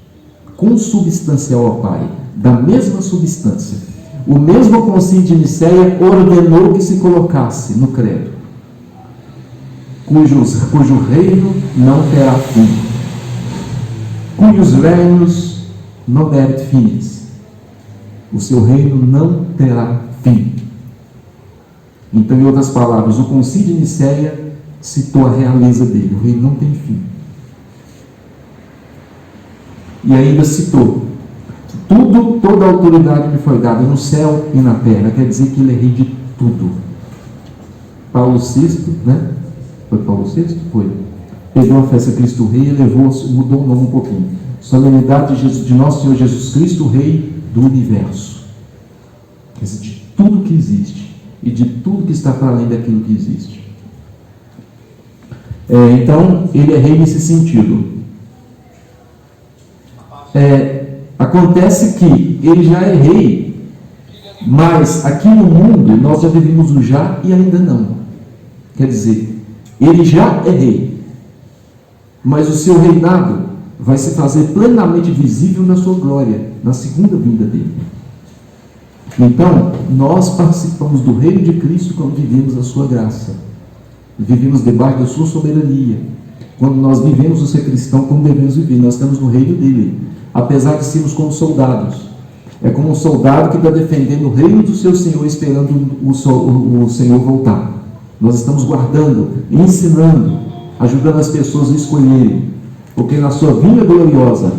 consubstancial ao Pai, da mesma substância. O mesmo Concílio de Nicéia ordenou que se colocasse no credo, cujo reino não terá fim, cujos reinos non erit finis. O seu reino não terá fim. Então, em outras palavras, o Concílio de Nicéia citou a realeza dele, o reino não tem fim. E ainda citou, toda a autoridade me foi dada no céu e na terra. Quer dizer que ele é rei de tudo. Paulo VI, né? Foi Paulo VI? Foi. Pegou a festa Cristo Rei e levou, mudou o nome um pouquinho. Solenidade de nosso Senhor Jesus Cristo, Rei do Universo. Quer dizer, de tudo que existe e de tudo que está para além daquilo que existe. Então, ele é rei nesse sentido. Acontece que ele já é rei, mas aqui no mundo nós já vivemos o já e ainda não. Quer dizer, ele já é rei, mas o seu reinado vai se fazer plenamente visível na sua glória, na segunda vinda dele. Então, nós participamos do reino de Cristo quando vivemos a sua graça. Vivemos debaixo da sua soberania. Quando nós vivemos o ser cristão como devemos viver, nós estamos no reino dele, apesar de sermos como soldados. É como um soldado que está defendendo o reino do seu Senhor, esperando o Senhor voltar. Nós estamos guardando, ensinando, ajudando as pessoas a escolherem, porque na sua vinda gloriosa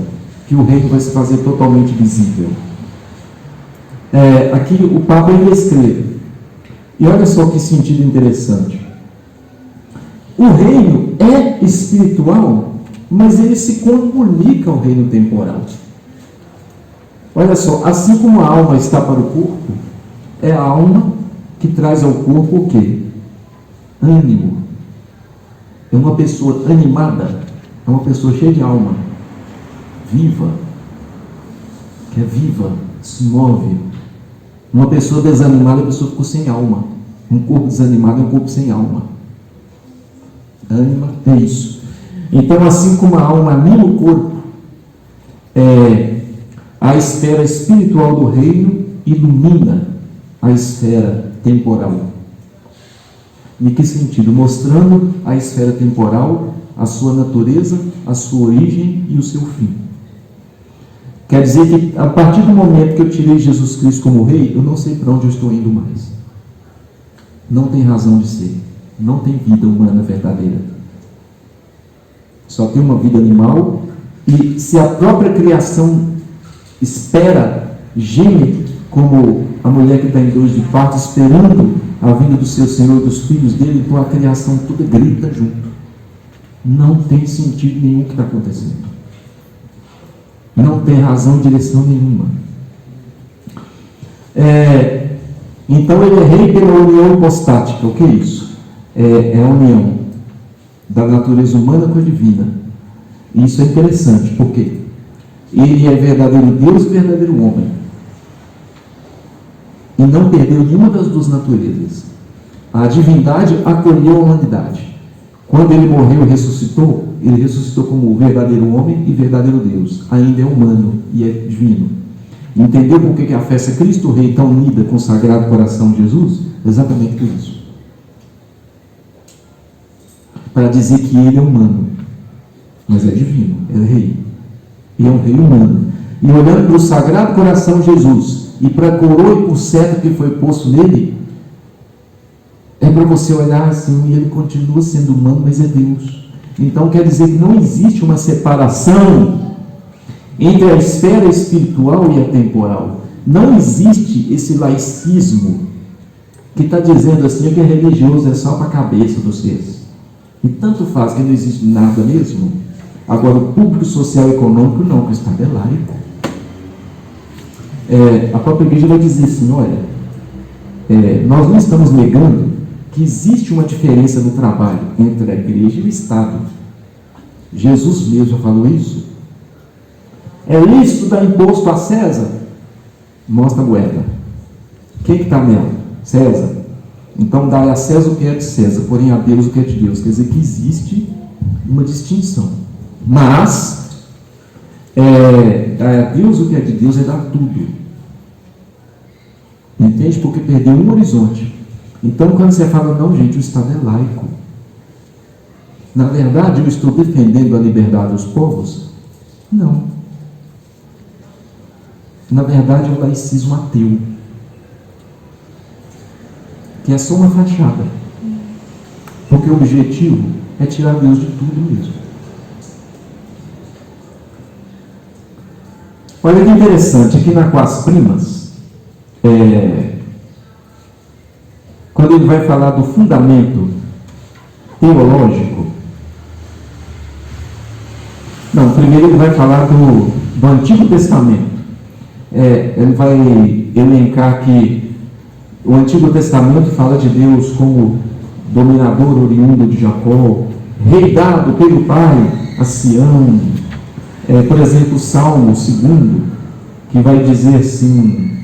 que o reino vai se fazer totalmente visível. Aqui o Papa ele escreve, e olha só que sentido interessante. O reino é espiritual, mas ele se comunica ao reino temporal. Olha só, assim como a alma está para o corpo, é a alma que traz ao corpo o quê? Ânimo. É uma pessoa animada, é uma pessoa cheia de alma, viva, que é viva, se move. Uma pessoa desanimada, a pessoa ficou sem alma. Um corpo desanimado é um corpo sem alma. Ânima é isso. Então, assim como a alma anima o corpo, a esfera espiritual do reino ilumina a esfera temporal. Em que sentido? Mostrando a esfera temporal, a sua natureza, a sua origem e o seu fim. Quer dizer que a partir do momento que eu tirei Jesus Cristo como rei, eu não sei para onde eu estou indo mais. Não tem razão de ser. Não tem vida humana verdadeira. Só tem uma vida animal. E se a própria criação espera, geme como a mulher que está em dores de parto, esperando a vinda do seu Senhor e dos filhos dele, então a criação toda grita junto. Não tem sentido nenhum o que está acontecendo. Não tem razão, direção nenhuma. Então ele é rei pela união hipostática. O que é isso? É a união da natureza humana com a divina. E isso é interessante, porque ele é verdadeiro Deus e verdadeiro homem. E não perdeu nenhuma das duas naturezas. A divindade acolheu a humanidade. Quando ele morreu e ressuscitou, ele ressuscitou como verdadeiro homem e verdadeiro Deus. Ainda é humano e é divino. Entendeu por que a festa Cristo Rei está unida com o Sagrado Coração de Jesus? Exatamente por isso. Para dizer que ele é humano, mas é divino, é rei. E é um rei humano. E olhando para o Sagrado Coração de Jesus e para a coroa e por cetro que foi posto nele, é para você olhar assim, e ele continua sendo humano, mas é Deus. Então quer dizer que não existe uma separação entre a esfera espiritual e a temporal. Não existe esse laicismo que está dizendo assim que é religioso, é só para a cabeça dos seres. E tanto faz que não existe nada mesmo. Agora o público social e econômico não, que o Estado é laico. A própria igreja vai dizer assim, olha, nós não estamos negando que existe uma diferença no trabalho entre a igreja e o Estado. Jesus mesmo já falou isso. É lícito dar imposto a César? Mostra a moeda. Quem que está nela? César. Então dá a César o que é de César, porém a Deus o que é de Deus. Quer dizer que existe uma distinção. Mas a Deus o que é de Deus é dar tudo. Entende? Porque perdeu um horizonte. Então quando você fala, não gente, o Estado é laico. Na verdade eu estou defendendo a liberdade dos povos? Não. Na verdade é o laicismo ateu, que é só uma fachada. Porque o objetivo é tirar Deus de tudo mesmo. Olha que interessante, aqui na Quas Primas, quando ele vai falar do fundamento teológico? Não, primeiro ele vai falar do Antigo Testamento. Ele vai elencar que o Antigo Testamento fala de Deus como dominador oriundo de Jacó, rei dado pelo pai a Sião. Por exemplo, o Salmo 2, que vai dizer assim: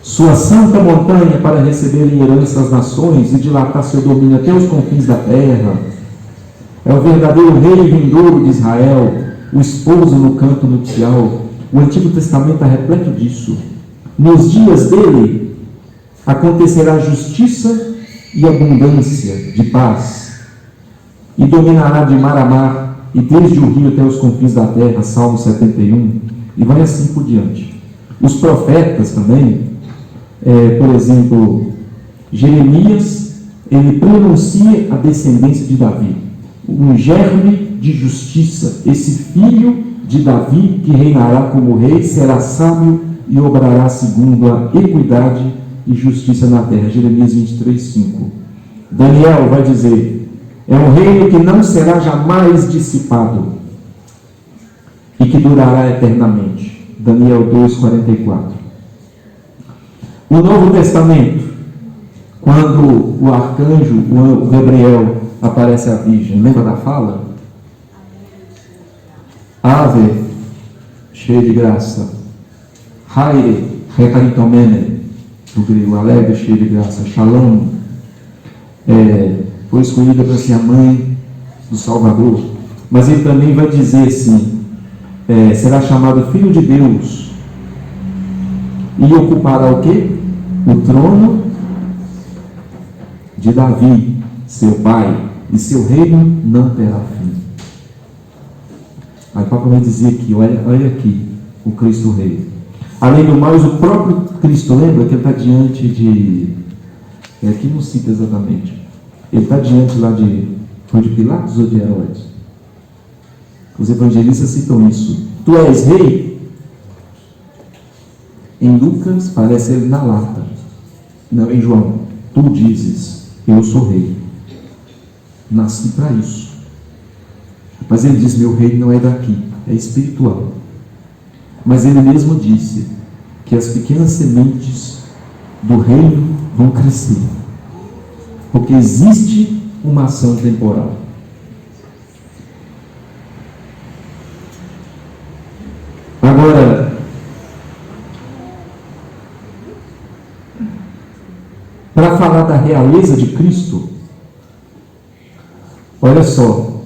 sua santa montanha para receber em herança as nações e dilatar seu domínio até os confins da terra. É o verdadeiro rei vindouro de Israel, o esposo no canto nupcial. O Antigo Testamento está repleto disso. Nos dias dele acontecerá justiça e abundância de paz, e dominará de mar a mar, e desde o rio até os confins da terra. Salmo 71, e vai assim por diante. Os profetas também, por exemplo, Jeremias, ele pronuncia a descendência de Davi, um germe de justiça. Esse filho de Davi, que reinará como rei, será sábio e obrará segundo a equidade e justiça na terra. Jeremias 23:5. Daniel vai dizer: é um reino que não será jamais dissipado e que durará eternamente. Daniel 2:44. O Novo Testamento, quando o arcanjo, o Gabriel, aparece à Virgem, lembra da fala? Ave, cheia de graça. Haire, recaritomene, do grego, alegre, cheia de graça. Shalom, foi escolhida para ser a mãe do Salvador. Mas ele também vai dizer assim: será chamado Filho de Deus, e ocupará o quê? O trono de Davi, seu pai, e seu reino não terá fim. Aí o Papa vai dizer aqui, olha aqui, o Cristo Rei. Além do mais, o próprio Cristo, lembra que ele está diante de... aqui não cita exatamente. Ele está diante lá foi de Pilatos ou de Herodes? Os evangelistas citam isso. Tu és rei? Em Lucas parece ele na lata. Não, em João, tu dizes, eu sou rei. Nasci para isso. Mas ele diz: meu reino não é daqui, é espiritual. Mas ele mesmo disse que as pequenas sementes do reino vão crescer, porque existe uma ação temporal. Agora, para falar da realeza de Cristo, olha só,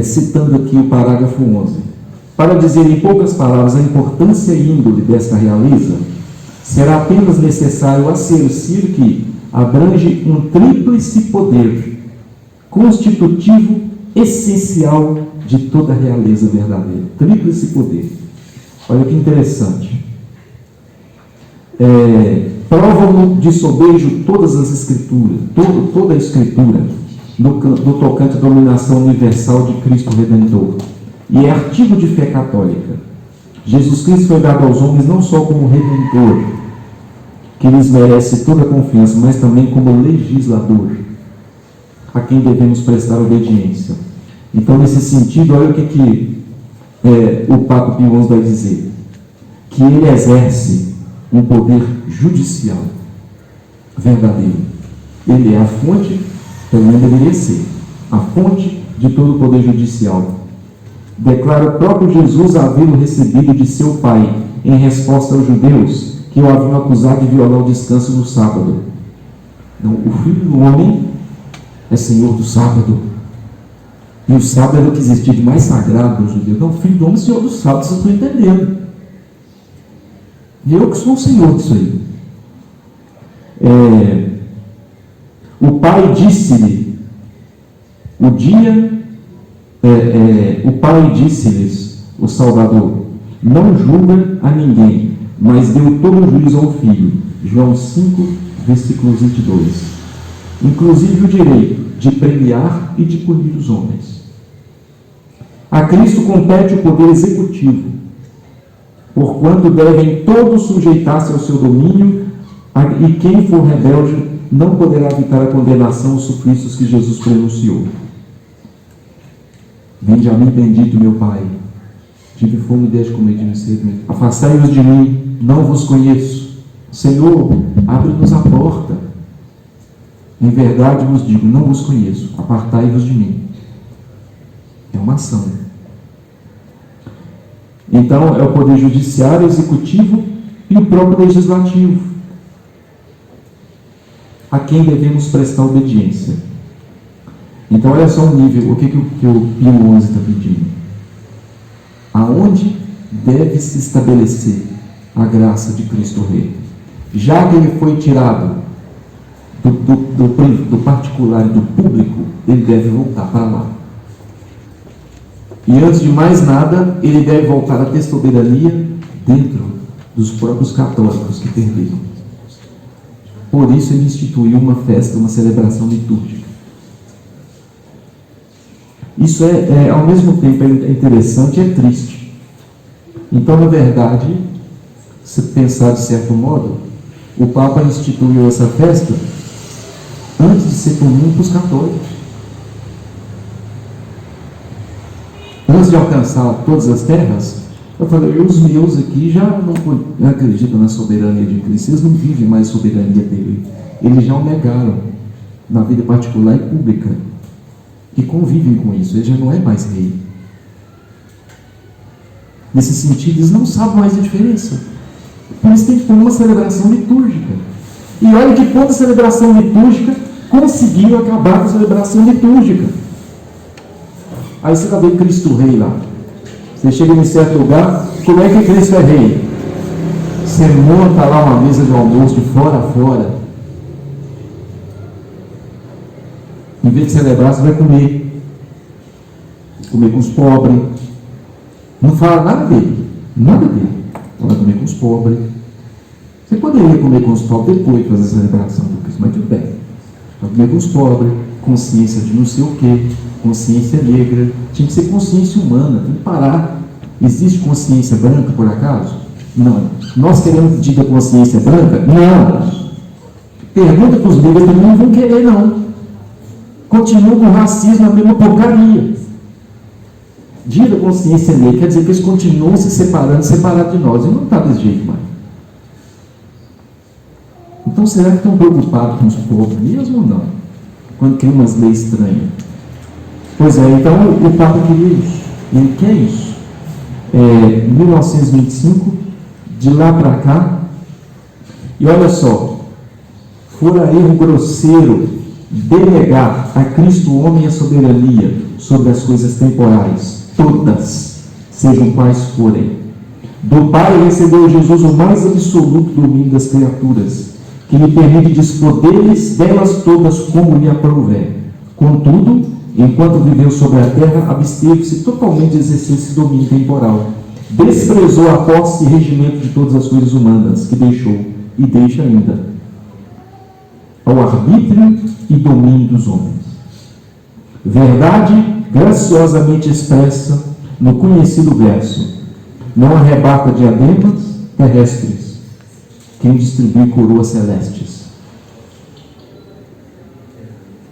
citando aqui o parágrafo 11, para dizer em poucas palavras a importância e índole desta realeza, será apenas necessário assercir que abrange um tríplice poder, constitutivo essencial de toda a realeza verdadeira. Tríplice poder. Olha que interessante. Provam de sobejo todas as escrituras, toda a escritura, no tocante à dominação universal de Cristo Redentor, e é artigo de fé católica. Jesus Cristo foi dado aos homens não só como Redentor, que lhes merece toda a confiança, mas também como legislador, a quem devemos prestar obediência. Então, nesse sentido, olha o que o Papa Pio XI vai dizer: que ele exerce um poder judicial verdadeiro. Ele é a fonte, pelo menos deveria ser, a fonte de todo o poder judicial. Declara o próprio Jesus havê-lo recebido de seu Pai, em resposta aos judeus que o haviam acusado de violar o descanso no sábado. Não, o Filho do Homem é Senhor do sábado. E o sábado era o que existia de mais sagrado dos judeus. Não, o Filho do Homem é Senhor do sábado, vocês estão entendendo. E eu que sou o Senhor disso aí. O Pai disse-lhe, o Pai disse-lhes, o Salvador, não julga a ninguém, mas deu todo o juízo ao Filho. João 5, versículo 22. Inclusive o direito de premiar e de punir os homens. A Cristo compete o poder executivo, porquanto devem todos sujeitar-se ao seu domínio, e quem for rebelde não poderá evitar a condenação aos suplícios que Jesus pronunciou. Vinde a mim, bendito meu Pai. Tive fome e deixe comer de sede. Afastai-vos de mim, não vos conheço. Senhor, abre-nos a porta. Em verdade vos digo, não vos conheço. Apartai-vos de mim. É uma ação. Então, é o poder judiciário, executivo e o próprio legislativo a quem devemos prestar obediência. Então, olha só o nível, o que o Pio XI está pedindo. Aonde deve se estabelecer a graça de Cristo Rei? Já que ele foi tirado do particular e do público, ele deve voltar para lá. E antes de mais nada, ele deve voltar a ter soberania dentro dos próprios católicos que perderam. Por isso ele instituiu uma festa, uma celebração litúrgica. Isso ao mesmo tempo é interessante e é triste. Então, na verdade, se pensar de certo modo, o Papa instituiu essa festa antes de ser comum para os católicos. Antes de alcançar todas as terras, eu falei, os meus aqui já não acreditam na soberania de Cristo, eles não vivem mais a soberania dele. Eles já o negaram na vida particular e pública. E convivem com isso, ele já não é mais rei. Nesse sentido, eles não sabem mais a diferença. Por isso tem que ter uma celebração litúrgica. E olha que ponto a celebração litúrgica conseguiu acabar com a celebração litúrgica. Aí você está vendo Cristo Rei lá. Você chega em certo lugar, como é que Cristo é rei? Você monta lá uma mesa de almoço de fora a fora. Em vez de celebrar, você vai comer. Comer com os pobres. Não fala nada dele. Nada dele. Você vai comer com os pobres. Você poderia comer com os pobres depois de fazer a celebração do Cristo, mas tudo bem. Vai comer com os pobres, consciência de não sei o quê, consciência negra. Tinha que ser consciência humana, tem que parar. Existe consciência branca, por acaso? Não. Nós queremos pedir da consciência branca? Não. Pergunta para os negros, também não vão querer, não. Continua com o racismo, a mesma porcaria. Dia da consciência negra quer dizer que eles continuam se separados de nós. E não está desse jeito mais. Então, será que estão preocupados com os povos mesmo ou não? Quando tem umas leis estranhas. Pois é, então o Papa queria isso. Ele quer isso. Em 1925, de lá para cá, e olha só, fora erro grosseiro delegar a Cristo homem a soberania sobre as coisas temporais, todas, sejam quais forem. Do Pai recebeu Jesus o mais absoluto domínio das criaturas, que lhe permite dispor delas todas como lhe aprouver. Contudo, enquanto viveu sobre a terra, absteve-se totalmente de exercer esse domínio temporal. Desprezou a posse e regimento de todas as coisas humanas, que deixou e deixa ainda ao arbítrio e domínio dos homens. Verdade graciosamente expressa no conhecido verso: não arrebata diademas terrestres quem distribui coroas celestes.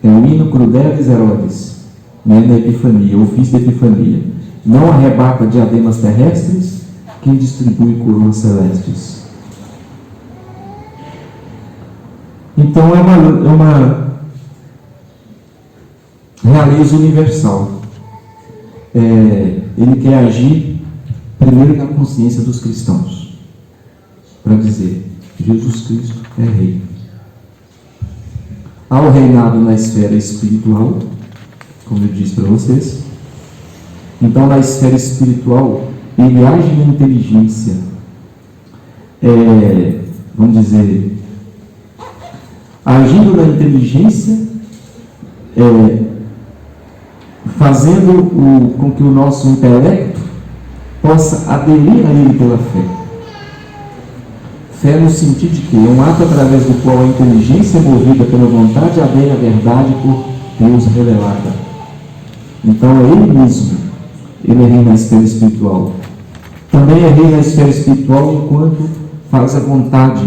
É o hino Crudelis Herodes, na Epifania, o ofício da Epifania. Não arrebata diademas terrestres quem distribui coroas celestes. Então é uma realeza universal. Ele quer agir primeiro na consciência dos cristãos, para dizer: Jesus Cristo é rei. Há o reinado na esfera espiritual, como eu disse para vocês. Então, na esfera espiritual, ele age na inteligência, vamos dizer, agindo na inteligência, fazendo com que o nosso intelecto possa aderir a ele pela fé. Fé no sentido de que é um ato através do qual a inteligência movida pela vontade adere à verdade por Deus revelada. Então é ele mesmo. Ele é rei na esfera espiritual. Também é rei na esfera espiritual enquanto faz a vontade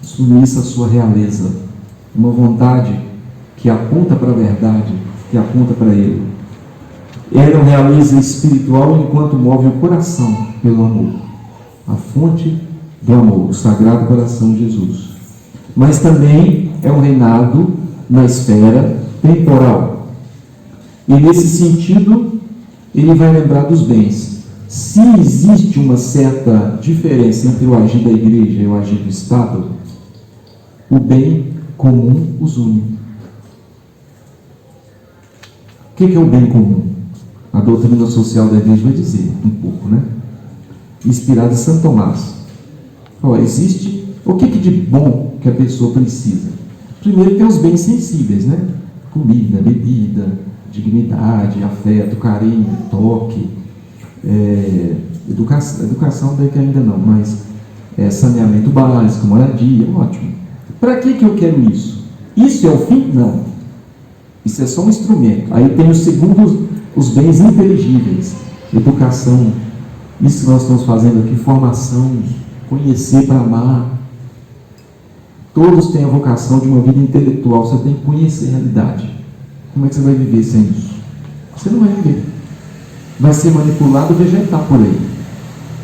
submissa à sua realeza. uma vontade que aponta para a verdade, que aponta para Ele. Ela o realiza espiritual enquanto move o coração pelo amor, a fonte do amor, o Sagrado Coração de Jesus. Mas também é um reinado na esfera temporal. E nesse sentido, ele vai lembrar dos bens. Se existe uma certa diferença entre o agir da igreja e o agir do Estado, o bem comum os une. O que é o bem comum? A doutrina social da igreja vai dizer um pouco, né? Inspirada em Santo Tomás. Existe o que de bom que a pessoa precisa? Primeiro tem os bens sensíveis, né? Comida, bebida, dignidade, afeto, carinho, toque, educação daí que ainda não, mas saneamento básico, moradia, ótimo. Para que eu quero isso? Isso é o fim? Não. Isso é só um instrumento. Aí tem o segundo, os bens inteligíveis, educação, isso que nós estamos fazendo aqui, formação, conhecer para amar. Todos têm a vocação de uma vida intelectual, você tem que conhecer a realidade. Como é que você vai viver sem isso? Você não vai viver. Vai ser manipulado, vegetar por aí.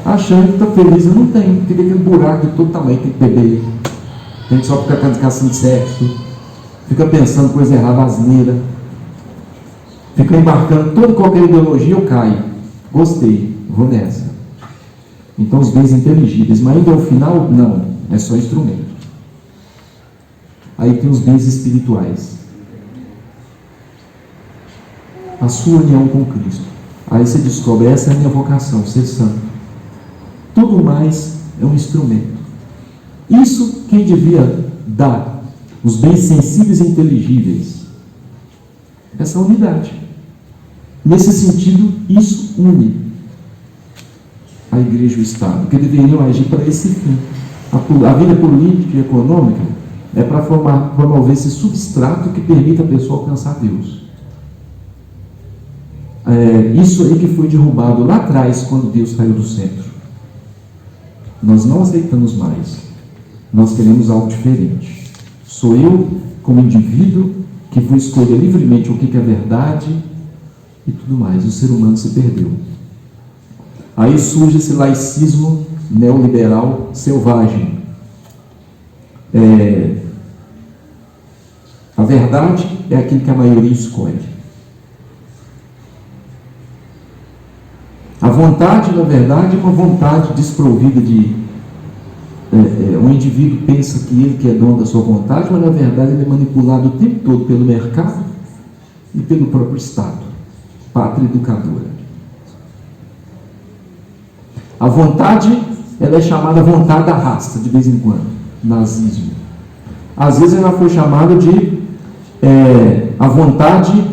Achando que está feliz, eu não tenho. Fica aquele buraco de todo tamanho, tem que beber. Tem que só ficar com educação de sexo. Fica pensando coisa errada, asneira. Fica embarcando toda qualquer ideologia, eu caio. Gostei, vou nessa. Então os bens inteligíveis, mas ainda ao final, não. É só instrumento. Aí tem os bens espirituais. A sua união com Cristo. Aí você descobre, essa é a minha vocação, ser santo. Tudo mais é um instrumento. Isso quem devia dar, os bens sensíveis e inteligíveis. Essa unidade. Nesse sentido, isso une a igreja e o Estado, que deveriam agir para esse fim. A vida política e econômica é para promover esse substrato que permita a pessoa alcançar Deus. Isso aí que foi derrubado lá atrás, quando Deus saiu do centro. Nós não aceitamos mais. Nós queremos algo diferente. Sou eu, como indivíduo, que vou escolher livremente o que é verdade e tudo mais. O ser humano se perdeu. Aí surge esse laicismo neoliberal selvagem. A verdade é aquilo que a maioria escolhe. A vontade, na verdade, é uma vontade desprovida de... um indivíduo pensa que ele é dono da sua vontade, mas na verdade ele é manipulado o tempo todo pelo mercado e pelo próprio Estado, pátria educadora. A vontade, ela é chamada vontade da raça, de vez em quando, nazismo. Às vezes ela foi chamada de a vontade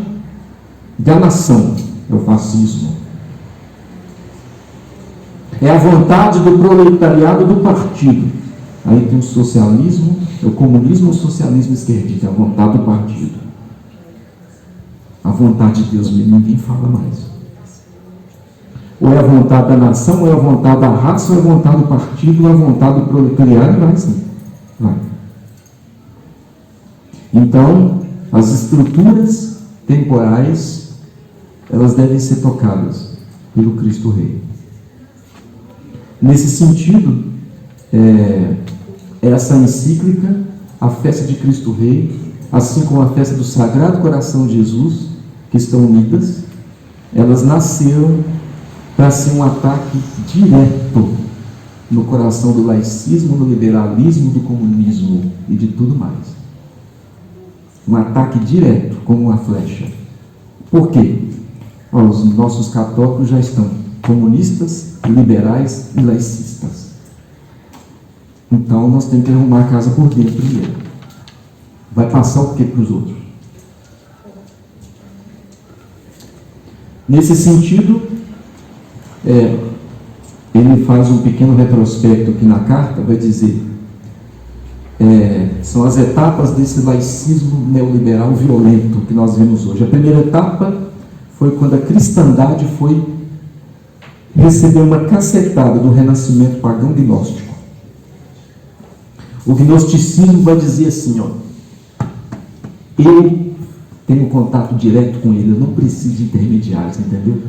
da nação, é o fascismo. É a vontade do proletariado do partido. Aí tem o socialismo, o comunismo, o socialismo esquerdista, é a vontade do partido. A vontade de Deus, ninguém fala mais. Ou é a vontade da nação, ou é a vontade da raça, ou é a vontade do partido, ou é a vontade do proletariado, vai sim. Vai. Então, as estruturas temporais, elas devem ser tocadas pelo Cristo Rei. Nesse sentido, essa encíclica, a festa de Cristo Rei, assim como a festa do Sagrado Coração de Jesus, que estão unidas, elas nasceram para ser um ataque direto no coração do laicismo, do liberalismo, do comunismo e de tudo mais. Um ataque direto, como uma flecha. Por quê? Os nossos católicos já estão comunistas, liberais e laicistas. Então nós temos que arrumar a casa por dentro primeiro. Vai passar o que para os outros? Nesse sentido, ele faz um pequeno retrospecto aqui na carta, vai dizer, são as etapas desse laicismo neoliberal violento que nós vemos hoje. A primeira etapa foi quando a cristandade recebeu uma cacetada do renascimento pagão gnóstico. O gnosticismo vai dizer assim, Eu tenho contato direto com Ele, eu não preciso de intermediários, entendeu?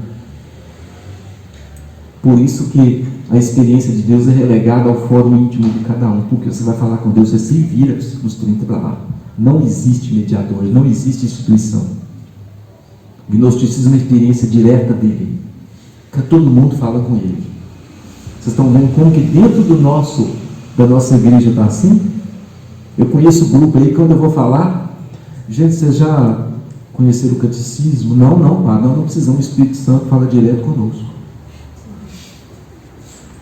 Por isso que a experiência de Deus é relegada ao fórum íntimo de cada um, porque você vai falar com Deus, você se vira nos 30 para lá. Não existe mediador, não existe instituição. O gnosticismo é uma experiência direta dele, que todo mundo fala com ele. Vocês estão vendo como que dentro da nossa igreja está assim? Eu conheço o grupo aí, quando eu vou falar, gente, vocês já conheceram o catecismo? Não, nós não precisamos, o Espírito Santo fala direto conosco.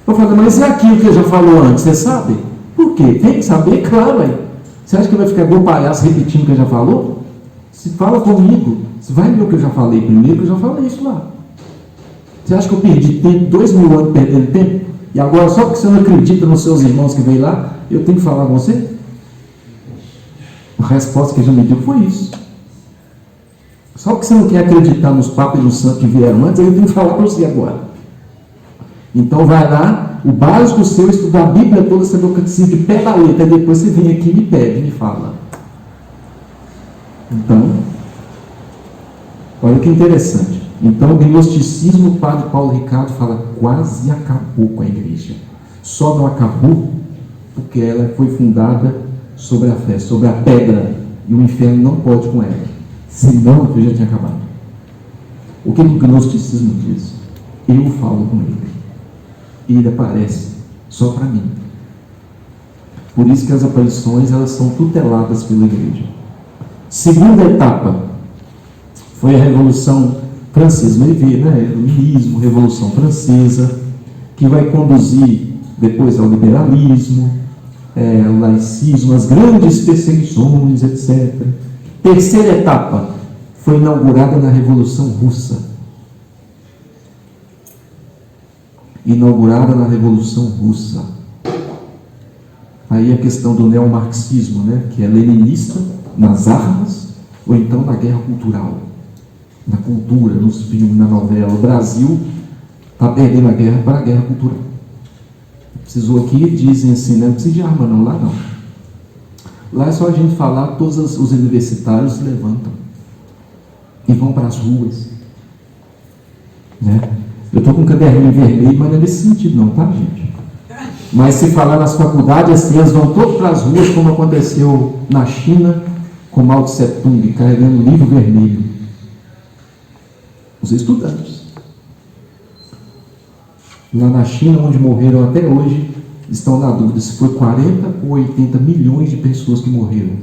Eu falo, mas é aquilo que eu já falou antes, você sabe? Por quê? Tem que saber, claro, aí. Você acha que vai ficar igual palhaço repetindo o que eu já falou? Se fala comigo, você vai ver o que eu já falei primeiro, que eu já falei isso lá. Você acha que eu perdi tempo, 2000 anos perdendo tempo? E agora, só porque você não acredita nos seus irmãos que veio lá, eu tenho que falar com você? A resposta que ele já me deu foi isso. Só porque você não quer acreditar nos papas e nos santos que vieram antes, eu tenho que falar para você agora. Então vai lá, o básico seu, estudar a Bíblia toda, saber o catecismo de pé da letra, e depois você vem aqui e me pede, me fala. Então, olha que interessante. Então o gnosticismo, o padre Paulo Ricardo fala, quase acabou com a igreja. Só não acabou porque ela foi fundada sobre a fé, sobre a pedra, e o inferno não pode com ela. Senão eu já tinha acabado. O que o gnosticismo diz? Eu falo com ele. E ele aparece só para mim. Por isso que as aparições, elas são tuteladas pela igreja. Segunda etapa foi a Revolução Francesa. Vai ver, né? Iluminismo, Revolução Francesa, que vai conduzir depois ao liberalismo, o laicismo, as grandes perseguições, etc. Terceira etapa foi inaugurada na Revolução Russa. Inaugurada na Revolução Russa. Aí a questão do neomarxismo, né, que é leninista nas armas, ou então na guerra cultural, na cultura, nos filmes, na novela. O Brasil está perdendo a guerra para a guerra cultural. Precisou aqui, dizem assim, não precisa de arma não, lá não. Lá é só a gente falar, todos os universitários se levantam e vão para as ruas, né? Eu estou com um caderninho vermelho, mas não é nesse sentido não, tá, gente? Mas se falar nas faculdades, assim, elas vão todos para as ruas, como aconteceu na China, com Mao Tse Tung, carregando um livro vermelho. Os estudantes. Lá na China, onde morreram até hoje, estão na dúvida se foi 40 ou 80 milhões de pessoas que morreram.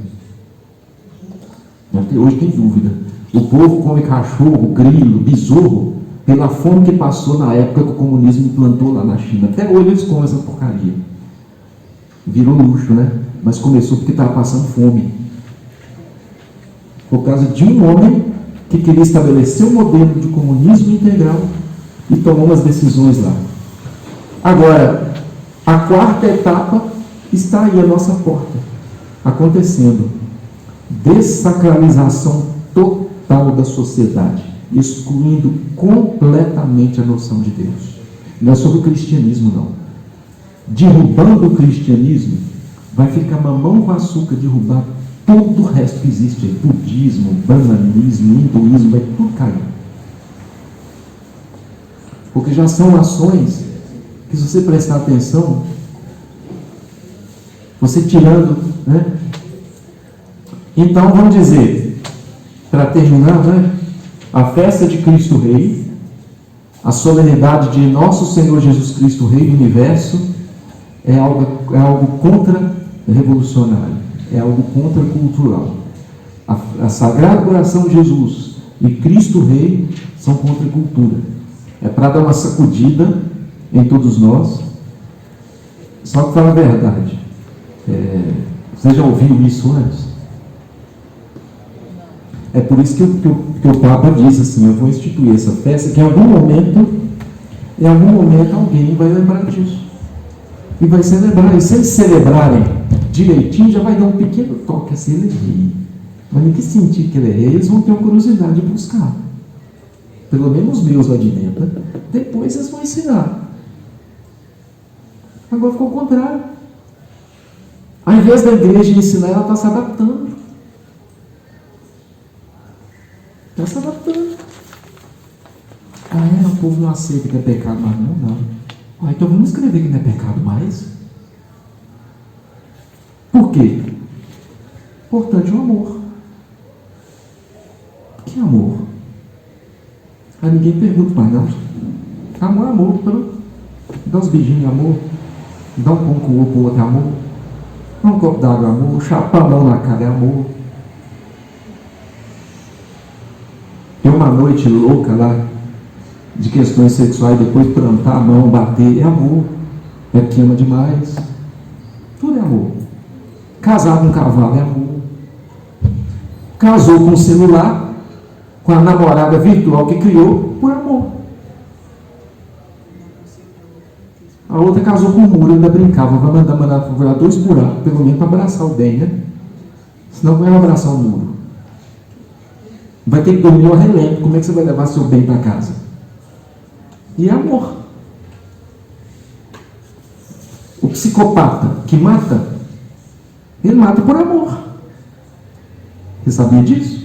Até hoje tem dúvida. O povo come cachorro, grilo, besouro, pela fome que passou na época que o comunismo implantou lá na China. Até hoje eles comem essa porcaria. Virou luxo, né? Mas começou porque estava passando fome. Por causa de um homem que queria estabelecer um modelo de comunismo integral e tomou umas decisões lá. Agora, a quarta etapa está aí à nossa porta, acontecendo. Dessacralização total da sociedade, excluindo completamente a noção de Deus. Não é sobre o cristianismo, não. Derrubando o cristianismo, vai ficar mamão com açúcar, derrubar todo o resto que existe aí. Budismo, brahmanismo, hinduísmo, vai tudo cair. Porque já são ações que, se você prestar atenção, você tirando, né? Então, vamos dizer, para terminar, né? A festa de Cristo Rei, a solenidade de Nosso Senhor Jesus Cristo Rei do Universo, é algo contra-revolucionário, é algo contra-cultural. A Sagrado Coração de Jesus e Cristo Rei são contra-cultura. É para dar uma sacudida em todos nós. Só que fala a verdade. Você já ouviu isso antes? É por isso que o Papa disse assim: eu vou instituir essa festa, que em algum momento alguém vai lembrar disso. E vai celebrar. E se eles celebrarem direitinho, já vai dar um pequeno toque assim, ele é rei. Mas em que sentido que ele é rei? Eles vão ter uma curiosidade de buscar. Pelo menos os meus lá de dentro. Depois eles vão ensinar. Agora ficou o contrário. Ao invés da igreja ensinar, ela está se adaptando. Está se adaptando. O povo não aceita que é pecado, mas não. Então vamos escrever que não é pecado mais. Por quê? Importante o amor. Que amor? Ninguém pergunta mais, não. Amor é amor, pronto. Dá uns beijinhos, amor. Dá um pão com o outro, amor. Dá um copo d'água, amor. Chapa a mão na cara, é amor. Tem uma noite louca lá de questões sexuais, depois plantar a mão, bater, é amor. É porque ama demais. Tudo é amor. Casar com um cavalo é amor. Casou com um celular, com a namorada virtual que criou, por amor. A outra casou com um muro, ainda brincava, vai mandar 2 buracos, pelo menos para abraçar o bem, né? Senão vai abraçar o muro. Vai ter que dormir ao relento. Como é que você vai levar seu bem para casa? E é amor. O psicopata que mata, ele mata por amor. Você sabia disso?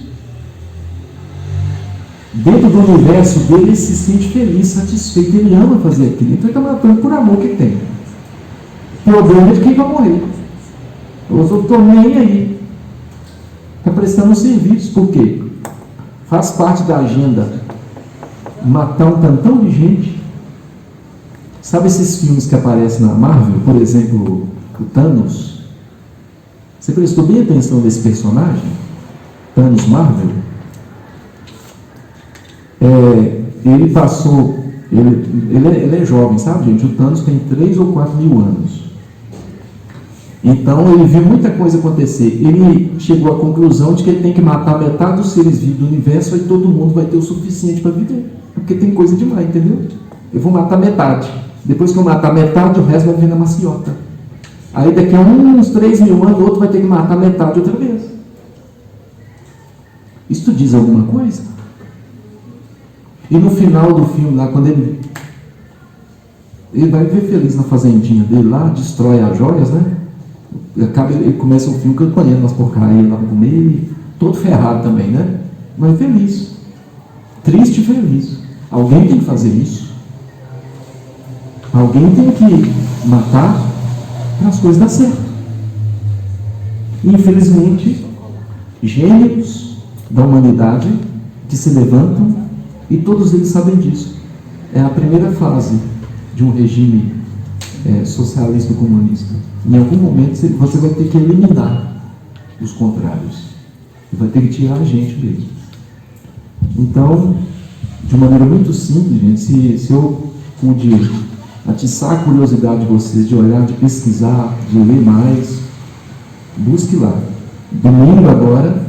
Dentro do universo dele, ele se sente feliz, satisfeito, ele ama fazer aquilo. Então ele está matando por amor que tem. O problema é de quem vai morrer. Eu não estou nem aí. Está prestando um serviço. Por quê? Faz parte da agenda matar um tantão de gente. Sabe esses filmes que aparecem na Marvel? Por exemplo, o Thanos. Você prestou bem atenção nesse personagem? Thanos Marvel? Ele passou... Ele é jovem, sabe, gente? O Thanos tem 3 ou 4 mil anos. Então ele viu muita coisa acontecer. Ele chegou à conclusão de que ele tem que matar metade dos seres vivos do universo, aí todo mundo vai ter o suficiente para viver. Porque tem coisa demais, entendeu? Eu vou matar metade. Depois que eu matar metade, o resto vai vir na maciota. Aí daqui a uns 3 mil anos, o outro vai ter que matar metade outra vez. Isso diz alguma coisa? E no final do filme, lá, quando ele vai viver feliz na fazendinha dele lá, destrói as joias, né? Ele começa o filme campanhando umas porcarias lá para comer, todo ferrado também, né? Mas feliz. Triste e feliz. Alguém tem que fazer isso. Alguém tem que matar para as coisas dar certo. Infelizmente, gênios da humanidade que se levantam, e todos eles sabem disso. É a primeira fase de um regime socialista ou comunista. Em algum momento você vai ter que eliminar os contrários. Vai ter que tirar a gente mesmo. Então, de maneira muito simples, gente, se eu pude atiçar a curiosidade de vocês, de olhar, de pesquisar, de ler mais, busque lá. Domingo agora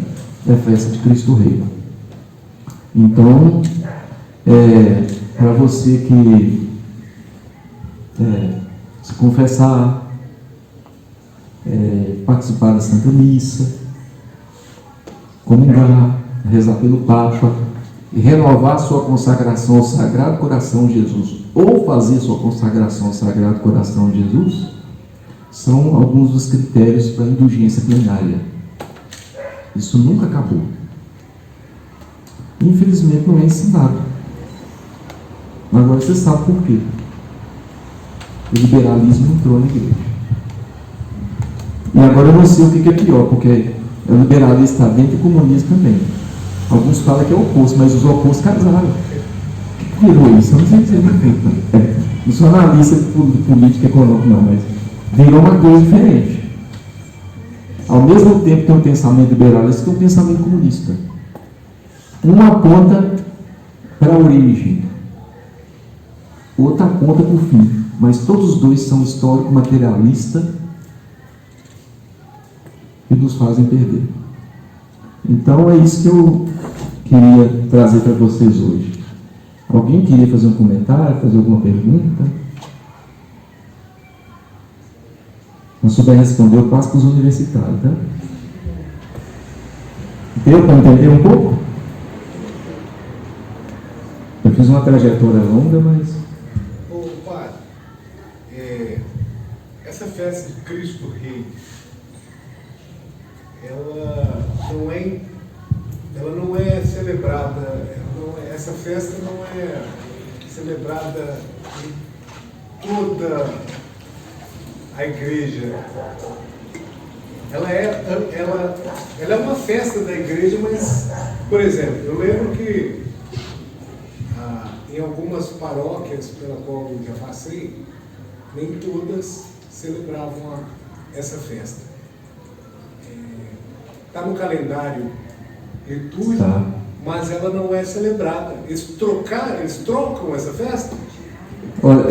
é a festa de Cristo Rei. Então, para você que se confessar, participar da Santa Missa, comungar, rezar pelo Papa, e renovar sua consagração ao Sagrado Coração de Jesus, ou fazer sua consagração ao Sagrado Coração de Jesus, são alguns dos critérios para a indulgência plenária. Isso nunca acabou. Infelizmente não é ensinado. Agora você sabe por quê. O liberalismo entrou na igreja. E agora eu não sei o que é pior, porque o liberalismo está dentro e o comunismo também. Alguns falam que é o oposto, mas os opostos casaram. O que virou isso? Eu não sei dizer. Não sou analista de política e econômica, não, mas virou uma coisa diferente. Ao mesmo tempo que tem um pensamento liberalista, tem um pensamento comunista. Um aponta para a origem, outro aponta para o fim, mas todos os dois são histórico-materialista e nos fazem perder. Então é isso que eu queria trazer para vocês hoje. Alguém queria fazer um comentário, fazer alguma pergunta? Não souber responder, eu passo para os universitários, tá? Deu para entender um pouco? Eu fiz uma trajetória longa, mas... Ô, padre, essa festa de Cristo Rei, ela não é ela não é celebrada, essa festa não é celebrada em toda a igreja. Ela é uma festa da igreja, mas, por exemplo, eu lembro que em algumas paróquias pela qual eu já passei, nem todas celebravam essa festa. Está no calendário litúrgico, mas ela não é celebrada. Eles trocam essa festa? Olha,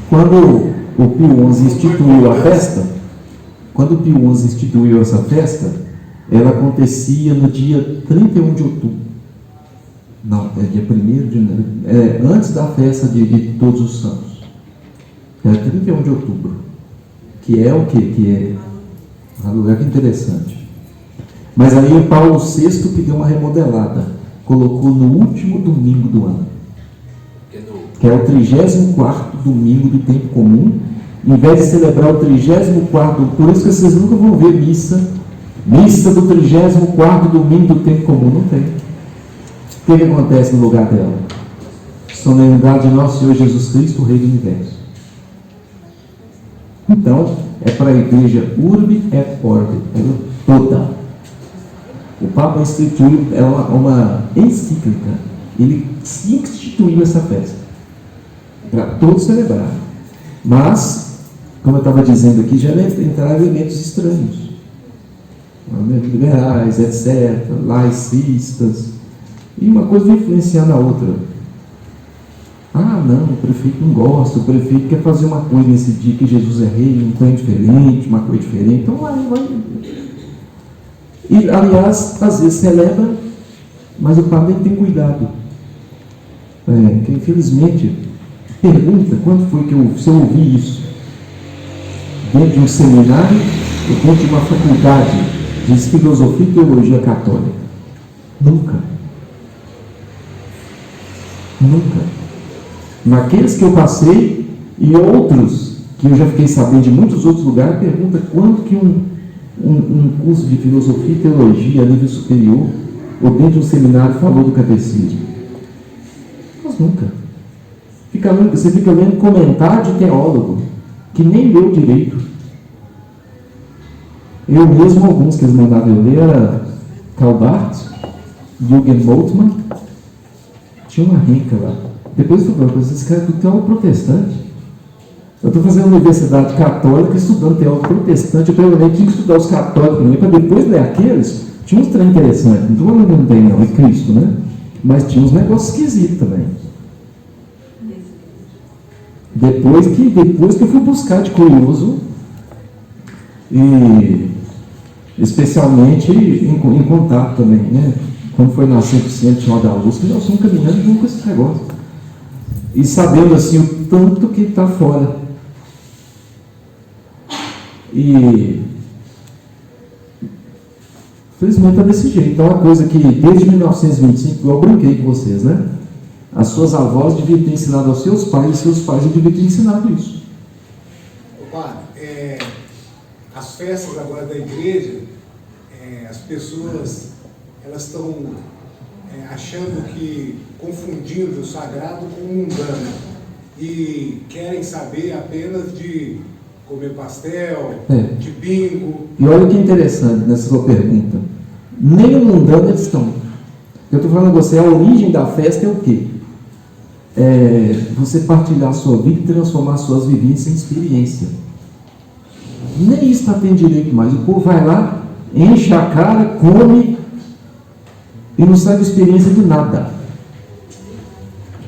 quando o Pio XI instituiu a festa, quando o Pio XI instituiu essa festa, ela acontecia no dia 31 de outubro. Não, é dia 1º de janeiro. Antes da festa de Todos os Santos. É 31 de outubro. Que é o quê? Que é... Olha que interessante. Mas aí o Paulo VI que deu uma remodelada. Colocou no último domingo do ano. Que é o 34º domingo do tempo comum. Em vez de celebrar o 34º, por isso que vocês nunca vão ver missa do 34º domingo do tempo comum. Não tem. O que acontece no lugar dela? Solenidade de nosso Senhor Jesus Cristo, o Rei do Universo. Então, é para a igreja urbe et orbe, toda. O Papa instituiu uma encíclica. Ele instituiu essa festa para todos celebrar. Mas, como eu estava dizendo aqui, já entraram elementos estranhos, liberais, etc., laicistas. E uma coisa vai influenciar na outra. Não, o prefeito não gosta, o prefeito quer fazer uma coisa nesse dia que Jesus é rei, um trem diferente, uma coisa diferente. Então vai. E, aliás, às vezes celebra, mas o padre tem cuidado. Que infelizmente, pergunta quando foi que se eu ouvi isso? Dentro de um seminário ou dentro de uma faculdade de filosofia e teologia católica? Nunca. Naqueles que eu passei e outros que eu já fiquei sabendo de muitos outros lugares, pergunta quando que um curso de filosofia e teologia a nível superior ou dentro de um seminário falou do catecismo. Mas nunca. Você fica lendo comentário de teólogo que nem leu direito. Eu mesmo, alguns que eles mandavam eu ler, era Calbart, Jürgen Moltmann. Tinha uma rica lá. Depois eu falei, esse cara é teólogo protestante. Eu estou fazendo universidade católica, estudando teólogo protestante. Eu perguntei, tinha que estudar os católicos primeiro, para depois ler aqueles. Tinha uns trem interessantes. Não estou falando que não tem, não, é Cristo, né? Mas tinha uns negócios esquisitos também. Depois que eu fui buscar de curioso, e especialmente em contato também, né? Quando foi na 100% Sinal da Luz, que nós estamos caminhando junto com esse negócio. E sabendo assim o tanto que está fora. E felizmente está desse jeito. Então é uma coisa que desde 1925, eu brinquei com vocês, né? As suas avós deviam ter ensinado aos seus pais, e seus pais deviam ter ensinado isso. Padre, as festas agora da igreja, as pessoas elas estão achando que, confundindo o sagrado com o mundano, e querem saber apenas de comer pastel, de bingo. E olha que interessante nessa sua pergunta. Nem o mundano eles estão. Eu estou falando a você, a origem da festa é o quê? Você partilhar a sua vida e transformar suas vivências em experiência. Nem isso está tendo direito mais. O povo vai lá, enche a cara, come e não sai de experiência de nada.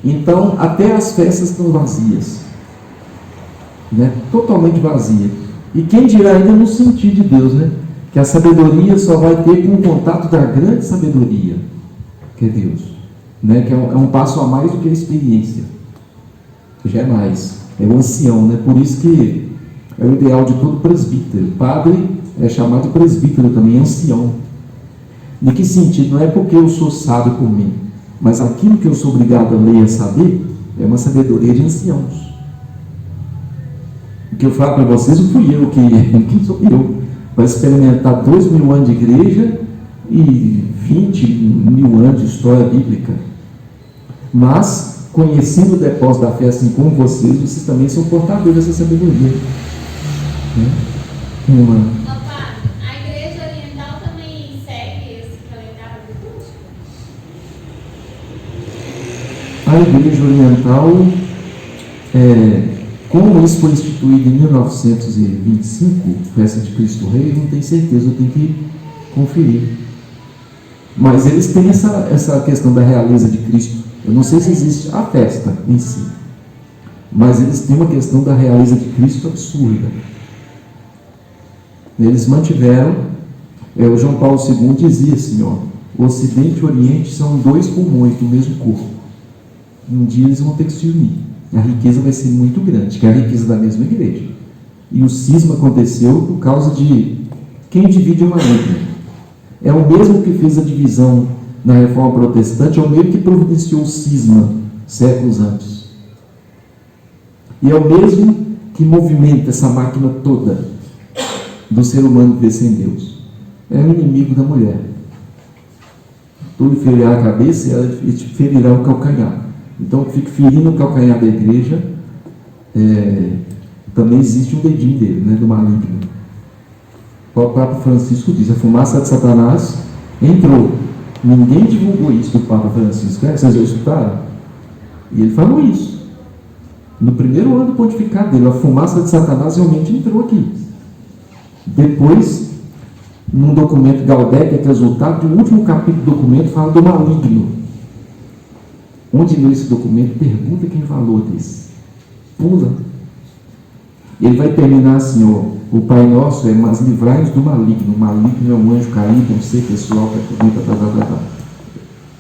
Então, até as festas estão vazias, né? Totalmente vazias. E quem dirá ainda no sentir de Deus, né? Que a sabedoria só vai ter com o contato da grande sabedoria, que é Deus, né? Que é um passo a mais do que a experiência. Já é mais, é o ancião, né? Por isso que é o ideal de todo presbítero. Padre é chamado de presbítero também, ancião. Em que sentido? Não é porque eu sou sábio por mim, mas aquilo que eu sou obrigado a ler e a saber é uma sabedoria de anciãos. O que eu falo para vocês, não fui eu, quem sou eu, para experimentar 2000 anos de igreja, e 20 mil anos de história bíblica. Mas, conhecendo o depósito da fé assim como vocês também são portadores dessa sabedoria. A Igreja Oriental também segue esse calendário litúrgico? A Igreja Oriental, como isso foi instituído em 1925, festa de Cristo Rei, não tenho certeza, eu tenho que conferir. Mas eles têm essa questão da realeza de Cristo. Eu não sei se existe a festa em si, mas eles têm uma questão da realeza de Cristo absurda. Eles mantiveram, o João Paulo II dizia assim, o Ocidente e o Oriente são dois pulmões do mesmo corpo. Um dia eles vão ter que se unir. A riqueza vai ser muito grande, que é a riqueza da mesma igreja. E o cisma aconteceu por causa de quem divide uma língua. É o mesmo que fez a divisão na Reforma Protestante, é o mesmo que providenciou o cisma séculos antes. E é o mesmo que movimenta essa máquina toda do ser humano viver sem Deus. É o inimigo da mulher. Tu lhe ferirá a cabeça e ela te ferirá o calcanhar. Então, que fica ferindo o calcanhar da igreja, também existe um dedinho dele, do maligno. O Papa Francisco diz: a fumaça de Satanás entrou. Ninguém divulgou isso do Papa Francisco. Vocês já escutaram? E ele falou isso. No primeiro ano do pontificado dele, a fumaça de Satanás realmente entrou aqui. Depois, num documento Gaudete et Exsultate, o último capítulo do documento fala do maligno. Onde lê esse documento, pergunta quem falou desse. Pula. Ele vai terminar assim, o Pai Nosso mas livrai-nos do maligno. O maligno é um anjo caído, um ser pessoal,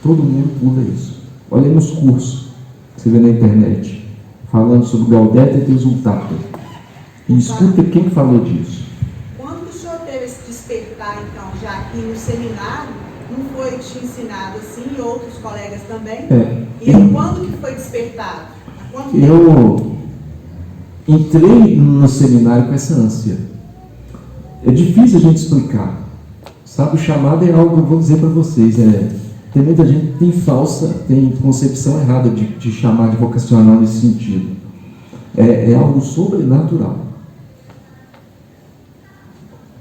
Todo mundo pula isso. Olha nos cursos que você vê na internet, falando sobre Gaudete et Exsultate. E escuta quem falou disso. Quando o senhor teve esse despertar, então, já aqui no seminário, não foi te ensinado assim, e outros colegas também? E quando que foi despertado? Eu entrei no seminário com essa ânsia. É difícil a gente explicar. Sabe, o chamado é algo, eu vou dizer para vocês, tem muita gente que tem concepção errada de chamar de vocacional nesse sentido. É algo sobrenatural.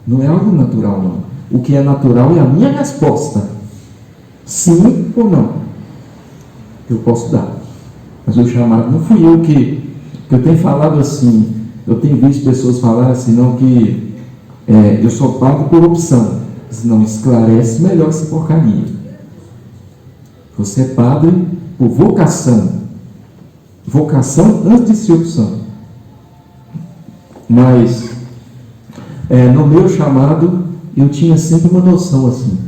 Não é algo natural, não. O que é natural é a minha resposta. Sim ou não. Eu posso dar. Mas o chamado não fui eu que eu tenho falado assim. Eu tenho visto pessoas falar assim, não, que eu sou pago por opção. Não, esclarece melhor essa porcaria. Você é padre por vocação. Vocação antes de ser opção. Mas no meu chamado eu tinha sempre uma noção assim.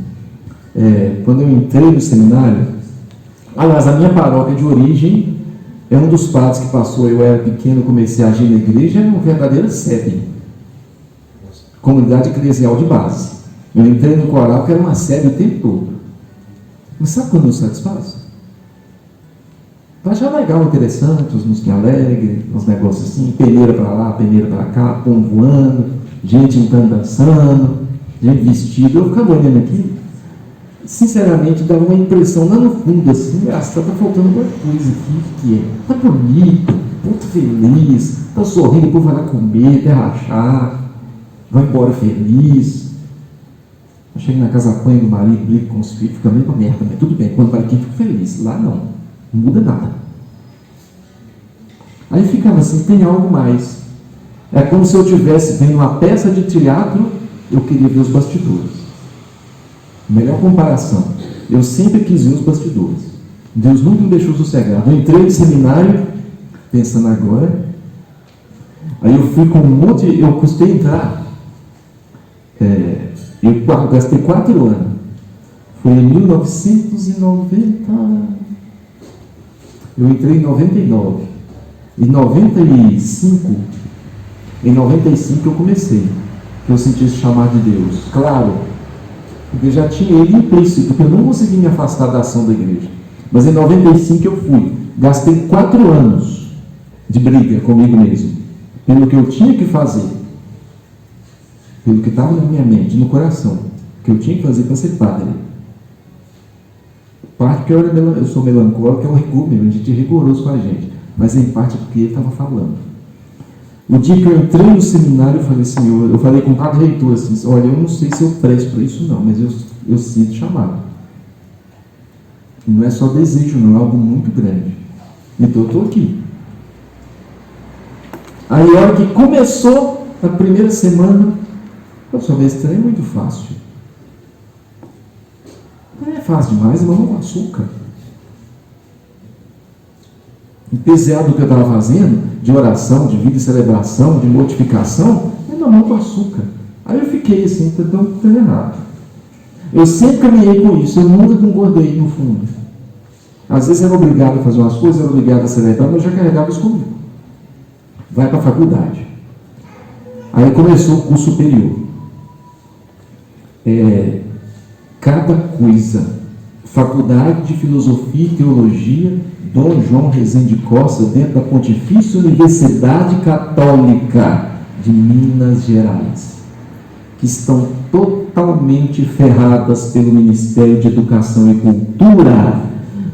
Quando eu entrei no seminário, aliás, a minha paróquia de origem é um dos padres que passou. Eu era pequeno, comecei a agir na igreja, era uma verdadeira sede, comunidade eclesial de base. Eu entrei no coral, que era uma sede o tempo todo. Mas sabe quando eu satisfaço? Eu achava legal, interessante, os musiquinhos alegres, uns negócios assim, peneira para lá, peneira para cá, pão voando, gente entrando dançando, gente vestida. Eu ficava olhando aqui, sinceramente, dava uma impressão lá no fundo, assim, tá faltando alguma coisa aqui, o que é? Tá bonito, muito feliz, tá sorrindo, o povo vai lá comer, até rachar, vai embora feliz. Eu chego na casa, apanho do marido, brigo com os filhos, fica meio uma merda, mas tudo bem, quando vai aqui, fico feliz. Lá não muda nada. Aí ficava assim, tem algo mais. É como se eu estivesse vendo uma peça de teatro, eu queria ver os bastidores. Melhor comparação. Eu sempre quis ver os bastidores. Deus nunca me deixou sossegado. Eu entrei no seminário, pensando agora. Aí eu fui com um monte, eu custei entrar. Eu gastei 4 anos. Foi em 1990. Eu entrei em 99. Em 95 eu comecei. Eu senti esse chamado de Deus. Claro, porque já tinha ele implícito, porque eu não consegui me afastar da ação da igreja. Mas em 95 eu fui. Gastei 4 anos de briga comigo mesmo. Pelo que eu tinha que fazer. Pelo que estava na minha mente, no coração. que eu tinha que fazer para ser padre. Parte que eu sou melancólico, é um rigor mesmo, a gente é rigoroso com a gente, mas em parte porque ele estava falando. O dia que eu entrei no seminário, eu falei, Senhor, eu falei com o padre reitor assim, olha, eu não sei se eu presto para isso não, mas eu sinto chamado. E não é só desejo não, é algo muito grande. Então eu estou aqui. Aí a hora que começou a primeira semana, eu só mestrei, é muito fácil. Não é fácil demais, é mamão com açúcar. Apesar do que eu estava fazendo, de oração, de vida e celebração, de mortificação, é mamão com açúcar. Aí eu fiquei assim, tão errado. Eu sempre caminhei com isso, eu nunca concordei no fundo. Às vezes era obrigado a fazer umas coisas, era obrigado a celebrar, mas eu já carregava isso comigo. Vai para a faculdade. Aí começou o curso superior. Cada coisa. Faculdade de Filosofia e Teologia, Dom João Rezende Costa, dentro da Pontifícia Universidade Católica de Minas Gerais, que estão totalmente ferradas pelo Ministério de Educação e Cultura,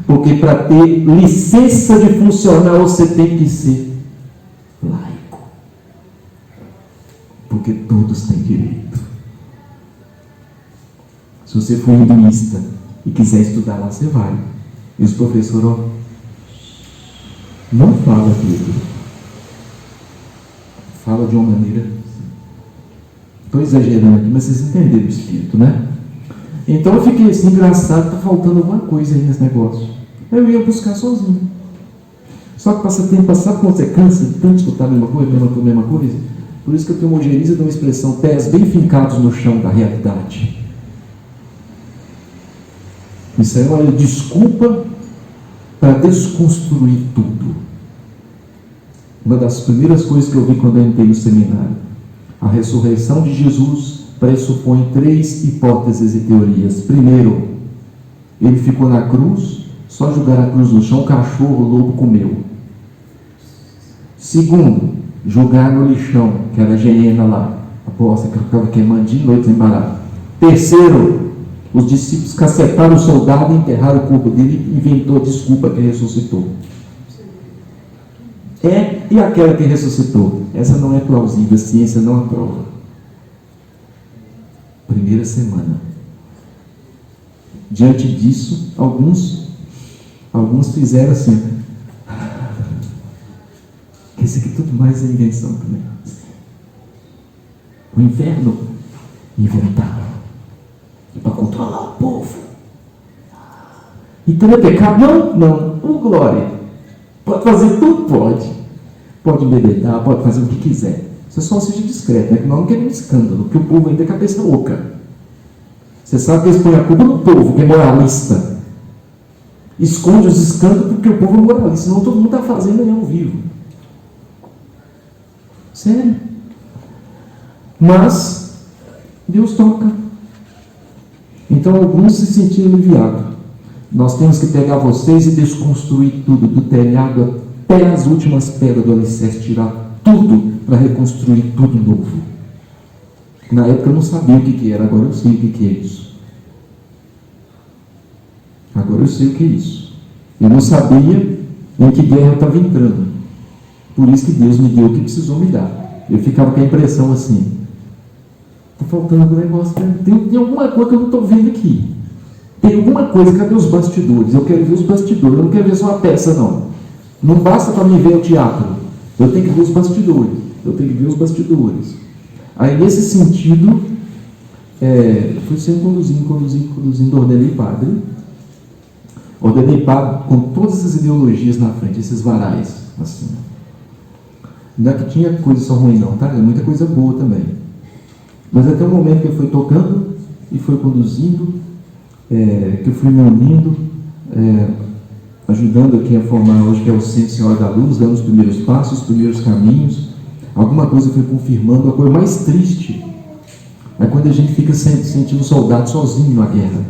porque para ter licença de funcionar você tem que ser laico, porque todos têm direito. Se você for hinduísta e quiser estudar lá, você vai. E os professores, ó, não fala aquilo. Fala de uma maneira. Estou exagerando aqui, mas vocês entenderam o espírito, né? Então eu fiquei assim, engraçado, está faltando alguma coisa aí nesse negócio. Eu ia buscar sozinho. Só que passa tempo, sabe quando você cansa de tanto escutar a mesma coisa? Por isso que eu tenho uma ojeriza de uma expressão, pés bem fincados no chão da realidade. Isso é uma desculpa para desconstruir tudo. Uma das primeiras coisas que eu vi quando eu entrei no seminário, a ressurreição de Jesus pressupõe 3 hipóteses e teorias. Primeiro, ele ficou na cruz, só jogar a cruz no chão, cachorro, o lobo comeu. Segundo, jogar no lixão, que era a geena lá, a bosta que ficava queimando de noite sem parar. Terceiro, os discípulos cacetaram o soldado e enterraram o corpo dele e inventou a desculpa que ressuscitou. E aquela que ressuscitou? Essa não é plausível, a ciência não aprova. Primeira semana. Diante disso, alguns fizeram assim. Que isso aqui tudo mais é invenção também. O inferno inventaram para controlar o povo. Então é pecado? Não. Glória. Pode fazer tudo? Pode embebedar, pode fazer o que quiser. Você só seja discreto, né? Que nós não queremos escândalo, porque o povo ainda é cabeça oca. Você sabe que eles põem a culpa no povo, que é moralista. Esconde os escândalos porque o povo é moralista, senão todo mundo está fazendo aí ao vivo. Sério. Mas Deus toca. Então alguns se sentiram aliviados. Nós temos que pegar vocês e desconstruir tudo, do telhado até as últimas pedras do alicerce, tirar tudo para reconstruir tudo novo. Na época eu não sabia o que era, agora eu sei o que é isso. Agora eu sei o que é isso. Eu não sabia em que guerra eu estava entrando. Por isso que Deus me deu o que precisou me dar. Eu ficava com a impressão assim, está faltando um negócio, tem alguma coisa que eu não estou vendo aqui. Tem alguma coisa, cadê os bastidores? Eu quero ver os bastidores, eu não quero ver só a peça, não. Não basta para mim ver o teatro. Eu tenho que ver os bastidores. Aí, nesse sentido, fui sendo conduzindo, ordenei padre. Ordenei padre com todas as ideologias na frente, esses varais, assim. Não é que tinha coisa só ruim, não, tá? Muita coisa boa também. Mas até o momento que eu fui tocando e fui conduzindo, que eu fui me unindo, ajudando aqui a formar hoje, que é o Centro Senhora da Luz, dando os primeiros passos, os primeiros caminhos. Alguma coisa foi confirmando. A coisa mais triste é quando a gente fica sentindo soldado sozinho na guerra.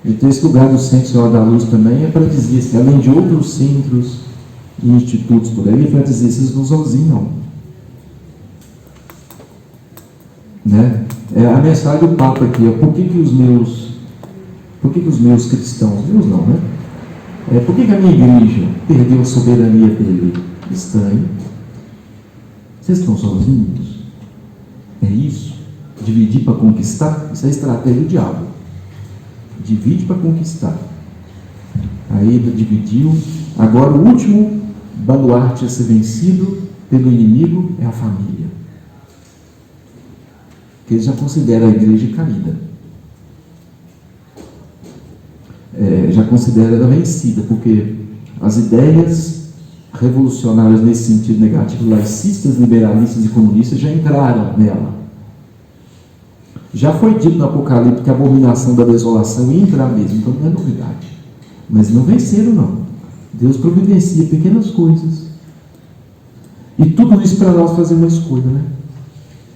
Então esse lugar do Centro Senhora da Luz também é para dizer assim, além de outros centros e institutos por aí, é para dizer, vocês não sozinhos não. né? A mensagem do Papa aqui é por que os meus cristãos, meus não, né? Por que a minha igreja perdeu a soberania dele? Estranho. Vocês estão sozinhos? É isso? Dividir para conquistar? Isso é a estratégia do diabo. Divide para conquistar. Aí ele dividiu. Agora o último baluarte a ser vencido pelo inimigo é a família. Que ele já considera a igreja caída. Já considera ela vencida, porque as ideias revolucionárias nesse sentido negativo, laicistas, liberalistas e comunistas, já entraram nela. Já foi dito no Apocalipse que a abominação da desolação ia entrar mesmo, então não é novidade. Mas não venceram, não. Deus providencia pequenas coisas. E tudo isso para nós fazer uma escolha, né?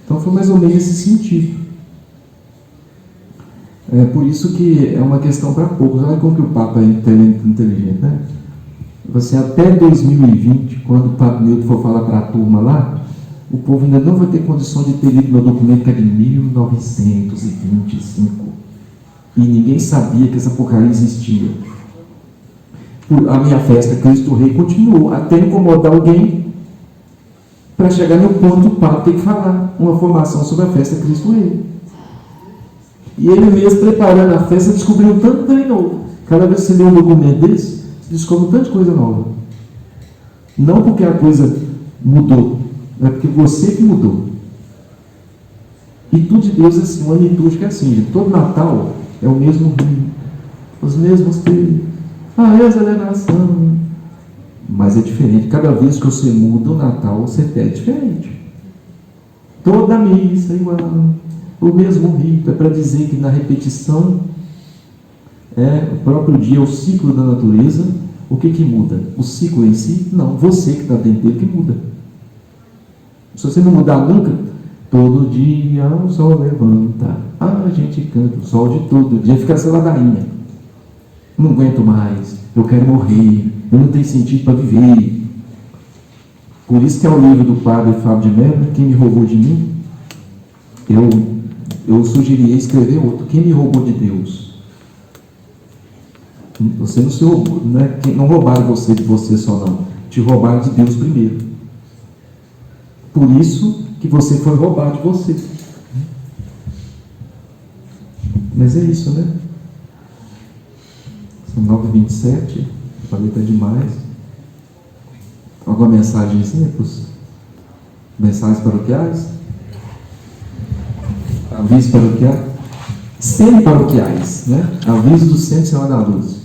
Então foi mais ou menos esse sentido. É por isso que é uma questão para poucos. Olha como que o Papa é inteligente, né? Você até 2020, quando o Papa Newton for falar para a turma lá, o povo ainda não vai ter condição de ter lido meu documento que é de 1925. E ninguém sabia que essa porcaria existia. A minha festa Cristo Rei continuou até incomodar alguém para chegar no ponto do Papa ter que falar uma formação sobre a festa Cristo Rei. E ele mesmo preparando a festa descobriu um tanto de trem novo. Cada vez que você lê um documento desse, você descobre um tanto de coisa nova. Não porque a coisa mudou, é porque você que mudou. E tudo de Deus é assim, uma litúrgica é assim, todo Natal é o mesmo rio, os mesmos trilhos, a exaleração. Mas é diferente, cada vez que você muda o Natal, você é diferente. Toda missa é igual, o mesmo rito, é para dizer que na repetição, o próprio dia, o ciclo da natureza, o que muda? O ciclo em si? Não, você que está dentro dele que muda. Se você não mudar nunca, todo dia o sol levanta, a gente canta o sol de todo dia, fica essa ladainha. Não aguento mais, eu quero morrer, eu não tenho sentido para viver. Por isso que é o livro do padre Fábio de Mello, Quem Me Roubou de Mim, eu sugeriria escrever outro, Quem Me Roubou de Deus. Você não se roubou, não roubaram você de você só não, te roubaram de Deus primeiro. Por isso que você foi roubado de você. Mas é isso, né? São 9h27, falei até demais. Alguma mensagem simples? Mensagens paroquiais? Avisos paroquiais? Semi-paroquiais, né? Aviso do Centro Senhora da Luz.